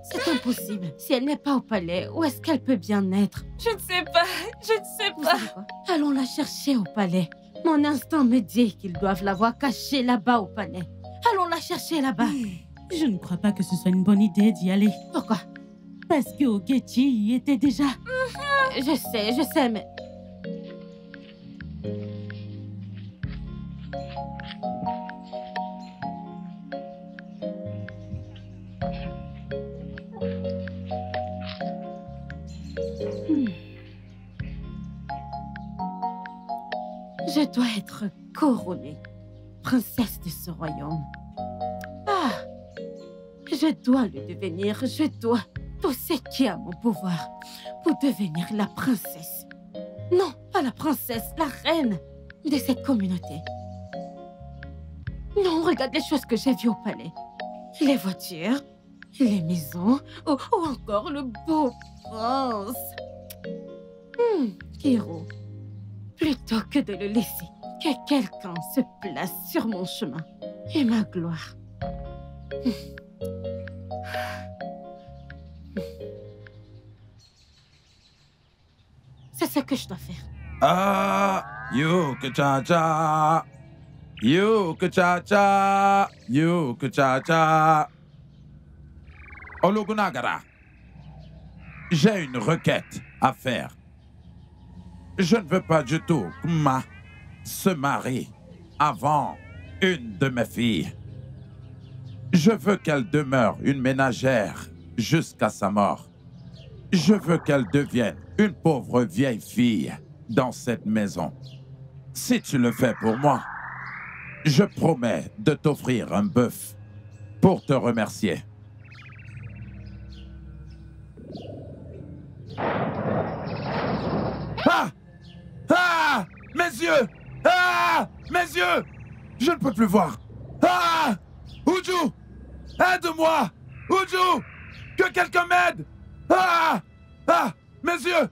c'est impossible. Si elle n'est pas au palais, où est-ce qu'elle peut bien être? Je ne sais pas, je ne sais Vous pas. savez quoi? Allons la chercher au palais. Mon instinct me dit qu'ils doivent l'avoir cachée là-bas au palais. Allons la chercher là-bas. Je ne crois pas que ce soit une bonne idée d'y aller. Pourquoi? Parce que Ogechi y était déjà. Je sais, mais... Je dois être couronnée, princesse de ce royaume. Ah, je dois le devenir, je dois tout ce qui est à mon pouvoir pour devenir la princesse. Non, pas la princesse, la reine de cette communauté. Non, regarde les choses que j'ai vues au palais. Les voitures, les maisons, ou encore le beau prince. Kiro, plutôt que de le laisser, que quelqu'un se place sur mon chemin et ma gloire. C'est ce que je dois faire. Ah, you que cha cha. You que cha cha. You que cha cha. Ologunagara. J'ai une requête à faire. Je ne veux pas du tout que Ma se marie avant une de mes filles. Je veux qu'elle demeure une ménagère jusqu'à sa mort. Je veux qu'elle devienne une pauvre vieille fille dans cette maison. Si tu le fais pour moi, je promets de t'offrir un bœuf pour te remercier. Ah! Ah! Mes yeux! Ah! Mes yeux! Je ne peux plus voir. Ah! Uju! Aide-moi! Uju! Que quelqu'un m'aide! Ah! Ah! Mes yeux!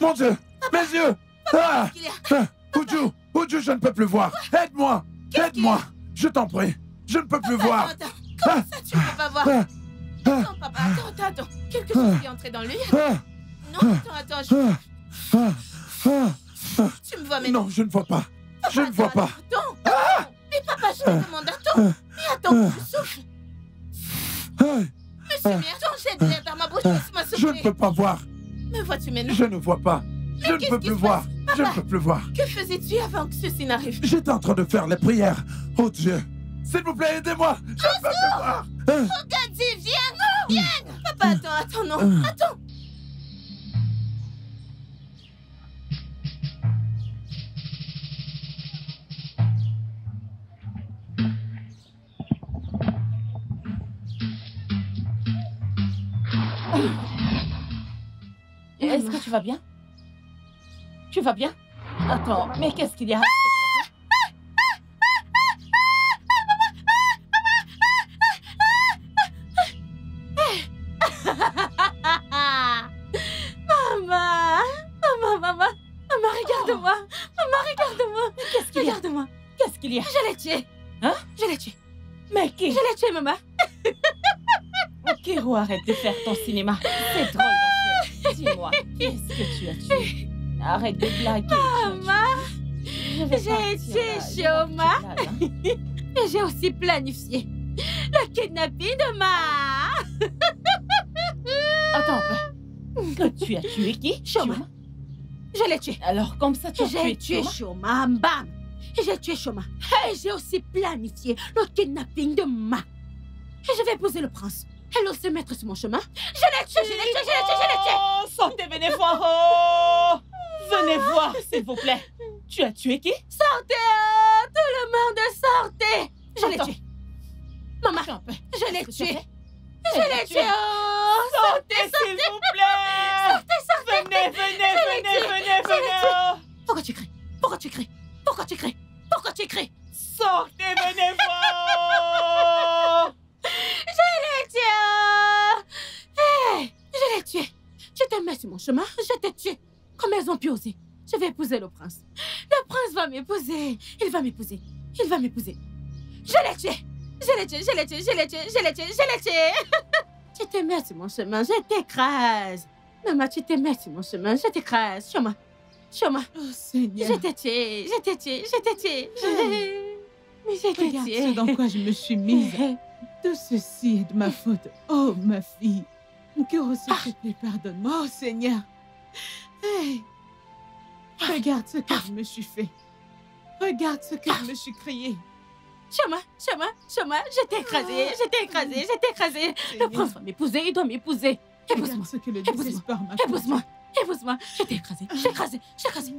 Mon Dieu! Mes yeux! Ah! Uju! Uju, je ne peux plus voir! Aide-moi! Aide-moi! Je t'en prie! Je ne peux plus voir! Comment ça, tu ne peux pas voir? Non, papa, attends. Quelque chose qui est entré dans l'œil. Non, attends, Tu me vois maintenant? Non, je ne vois pas. Papa, Je ne vois pas. Attends. Mais papa, je te demande, attends. Mais attends, je souffle. Monsieur, mais attends, j'ai de l'air dans ma bouche, laisse-moi souffler. Je ne peux pas voir. Me vois-tu maintenant? Je ne vois pas. Je ne peux plus voir. Je ne peux plus voir. Que faisais-tu avant que ceci n'arrive? J'étais en train de faire les prières. Oh Dieu. S'il vous plaît, aidez-moi. Je ne peux plus voir. Ogadi, viens. Papa, attends, non. Attends. Est-ce que tu vas bien? Tu vas bien? Attends, mais qu'est-ce qu'il y a? Maman, regarde-moi. Maman, regarde-moi. Qu'est-ce qu'il y a? Regarde-moi. Qu'est-ce qu'il y a? Je l'ai tué. Mais qui? Je l'ai tué, maman. Ok, arrête de faire ton cinéma. C'est drôle, ma chérie. Dis-moi, qu'est-ce que tu as tué? Arrête de blaguer. Maman, j'ai tué Chioma. Et j'ai aussi planifié le kidnapping de Ma. Attends un peu. Que tu as tué qui? Chioma. Je l'ai tué. Alors, comme ça, tu as J'ai tué Chioma. Bam. Et j'ai tué Chioma. Et j'ai aussi planifié le kidnapping de Ma. Et je vais épouser le prince. Elle ose se mettre sur mon chemin. Je l'ai tué, je l'ai tué, je l'ai tué, je l'ai tué. Oh, sortez, venez voir. Oh, venez voir, s'il vous plaît. Tu as tué qui? Sortez, tout le monde, sortez. Je l'ai tué. Maman, je l'ai tué. Je l'ai tué. Sortez, s'il vous plaît. Sortez. Venez. Pourquoi tu cries? Pourquoi tu cries? Pourquoi tu cries? Pourquoi tu cries? Sortez, venez voir. Je l'ai tué. Hey, je l'ai tué. Je te mets sur mon chemin, je t'ai tué. Comment elles ont pu oser? Je vais épouser le prince. Le prince va m'épouser. Il va m'épouser. Il va m'épouser. Je l'ai tué. Je l'ai tué, je l'ai tué, je l'ai tué, je l'ai tué, je l'ai tué. Tu te mets sur mon chemin, je t'écrase. Maman, tu te mets sur mon chemin, je t'écrase. Chioma. Chioma. Oh Seigneur. Je t'ai tué, je t'ai tué, je t'ai tué. Mais je t'ai Regarde tué. ce dans quoi je me suis mise. Tout ceci est de ma faute. Oh, ma fille. Que s'il te plaît, pardonne-moi, oh Seigneur. Hey. Regarde ce que je me suis fait. Regarde ce que je me suis crié. Chioma, Chioma, Chioma, je t'ai écrasé, je t'ai écrasé, je t'ai écrasé. Le prince va m'épouser, il doit m'épouser. Épouse-moi, ce que le épouse-moi, épouse-moi, épouse-moi. Je t'ai écrasé, j'ai écrasé, j'ai écrasé.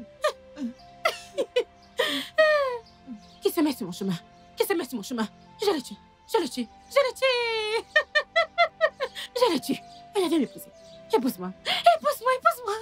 Qui se met sur mon chemin? Qui se met sur mon chemin? Je le tue, je le tue, je le tue. Je le tue. Viens m'épouser. Épouse-moi, épouse-moi, épouse-moi.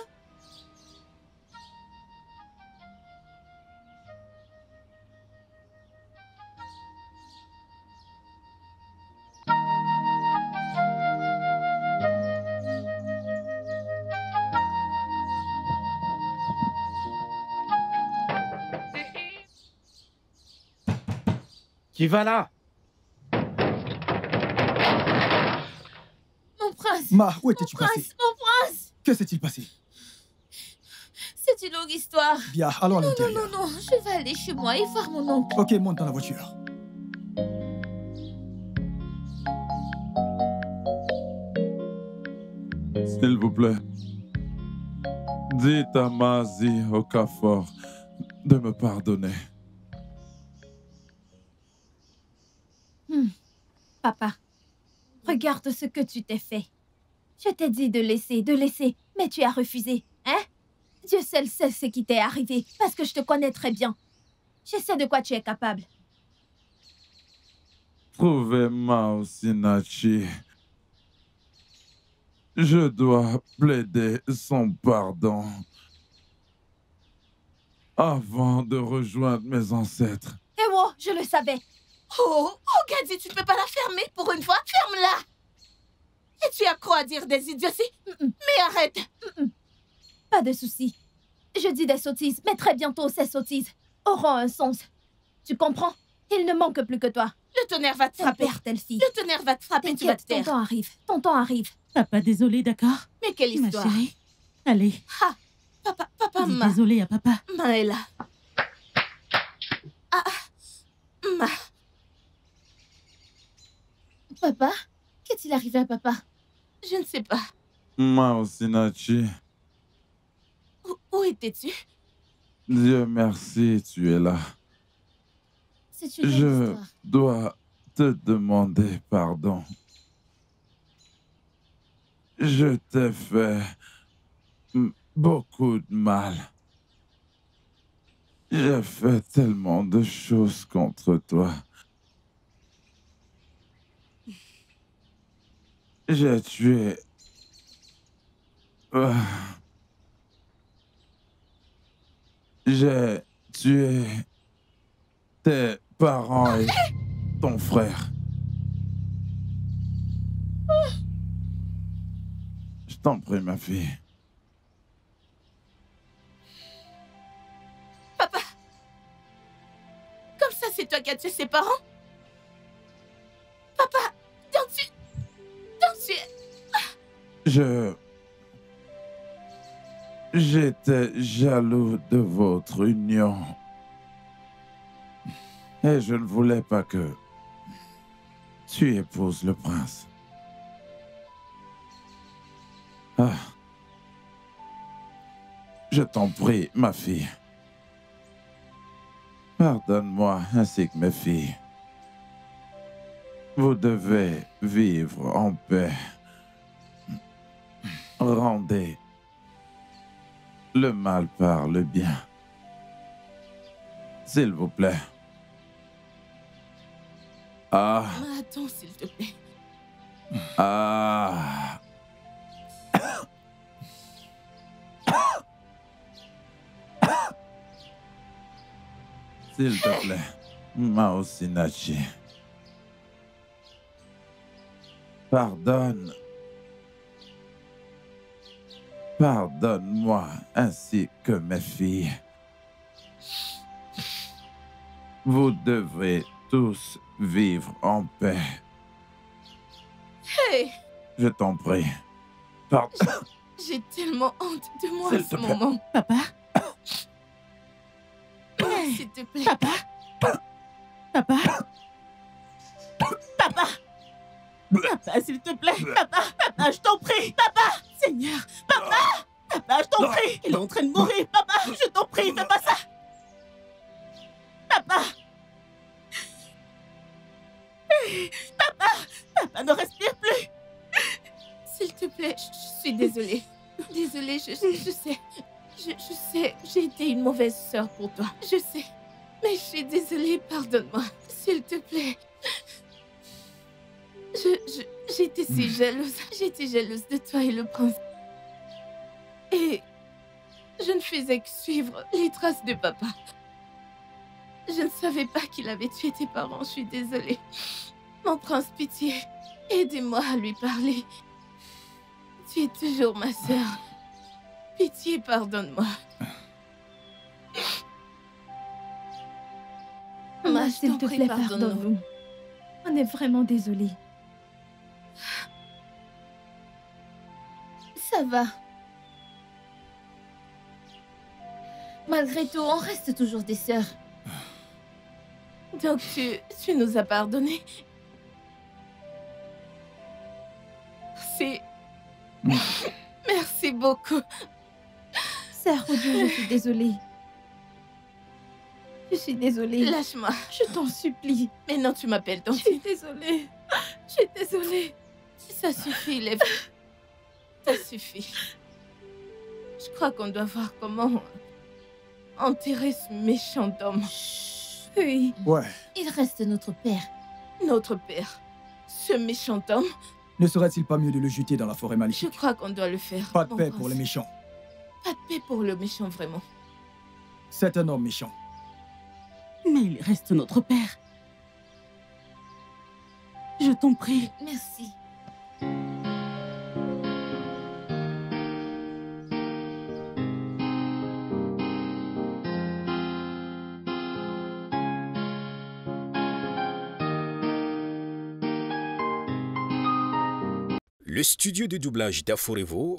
Qui va là? Mon prince. Ma, où étais-tu passé? Mon prince. Que s'est-il passé? C'est une longue histoire. Bien, allons à Non, l'intérieur. non, non, non. Je vais aller chez moi et voir mon oncle. Ok, monte dans la voiture. S'il vous plaît, dites à Mazi Okafor de me pardonner. Papa, regarde ce que tu t'es fait. Je t'ai dit de laisser, mais tu as refusé, hein? Dieu seul sait ce qui t'est arrivé, parce que je te connais très bien. Je sais de quoi tu es capable. Trouvez Mao Sinachi. Je dois plaider son pardon avant de rejoindre mes ancêtres. Eh oh, je le savais. Oh, Gadzi, tu ne peux pas la fermer pour une fois. Ferme-la. Et tu as quoi à dire des idioties? Mais arrête. Pas de souci. Je dis des sottises, mais très bientôt ces sottises auront un sens. Tu comprends? Il ne manque plus que toi. Le tonnerre va te frapper. Telle fille. Le tonnerre va te frapper, tu vas te taire. Ton temps arrive. Ton temps arrive. Papa, désolé, d'accord? Mais quelle histoire. Ma chérie, allez. Ah, papa, Dis Ma. désolé à papa. Ma est là. Ah, Ma. Papa? Qu'est-il arrivé à papa? Je ne sais pas. Mao Sinachi, Où étais-tu? Dieu merci, tu es là. C'est une Je longue histoire. dois te demander pardon. Je t'ai fait beaucoup de mal. J'ai fait tellement de choses contre toi. J'ai tué... J'ai tué tes parents et ton frère. Je t'en prie, ma fille. Papa. Comme ça, c'est toi qui as tué ses parents? J'étais jaloux de votre union. Et je ne voulais pas que tu épouses le prince. Ah. Je t'en prie, ma fille. Pardonne-moi ainsi que mes filles. Vous devez vivre en paix. Rendez le mal par le bien. S'il vous plaît. Ah. Attends, s'il te plaît. Ah. S'il te plaît, Maosinachi. Pardonne. Pardonne-moi ainsi que mes filles. Vous devez tous vivre en paix. Hey! Je t'en prie. Pardon. J'ai tellement honte de moi S'il en te ce plaît. moment. Papa? S'il te plaît. Papa? Papa? Papa? Papa, s'il te plaît. Papa, papa, je t'en prie. Papa, Seigneur. Papa, papa, je t'en prie. Il est en train de mourir. Papa, je t'en prie, fais pas ça. Papa. Papa, papa, ne respire plus. S'il te plaît, je suis désolée. Désolée, je sais. Je sais, j'ai été une mauvaise sœur pour toi. Je sais. Mais je suis désolée, pardonne-moi. S'il te plaît. J'étais si jalouse. J'étais jalouse de toi et le prince. Et je ne faisais que suivre les traces de papa. Je ne savais pas qu'il avait tué tes parents. Je suis désolée. Mon prince, pitié. Aidez-moi à lui parler. Tu es toujours ma sœur. Pitié, pardonne-moi. Maman, je s'il t'en te prie, plaît, pardonne-nous. pardonne-nous. On est vraiment désolés. Ça va. Malgré tout, on reste toujours des sœurs. Donc tu nous as pardonné. Merci. Merci beaucoup. Sœur Odio, je suis désolée. Je suis désolée. Lâche-moi. Je t'en supplie. Mais non, tu m'appelles Je Tantine. suis désolée. Je suis désolée. Ça suffit, lève. Ça suffit. Je crois qu'on doit voir comment enterrer ce méchant homme. Oui. Ouais. Il reste notre père. Notre père. Ce méchant homme. Ne serait-il pas mieux de le jeter dans la forêt Je maléfique? crois qu'on doit le faire. Pas de mon paix prince. pour les méchants. Pas de paix pour le méchant, vraiment. C'est un homme méchant. Mais il reste notre père. Je t'en prie. Merci. Le studio de doublage d'Aforevo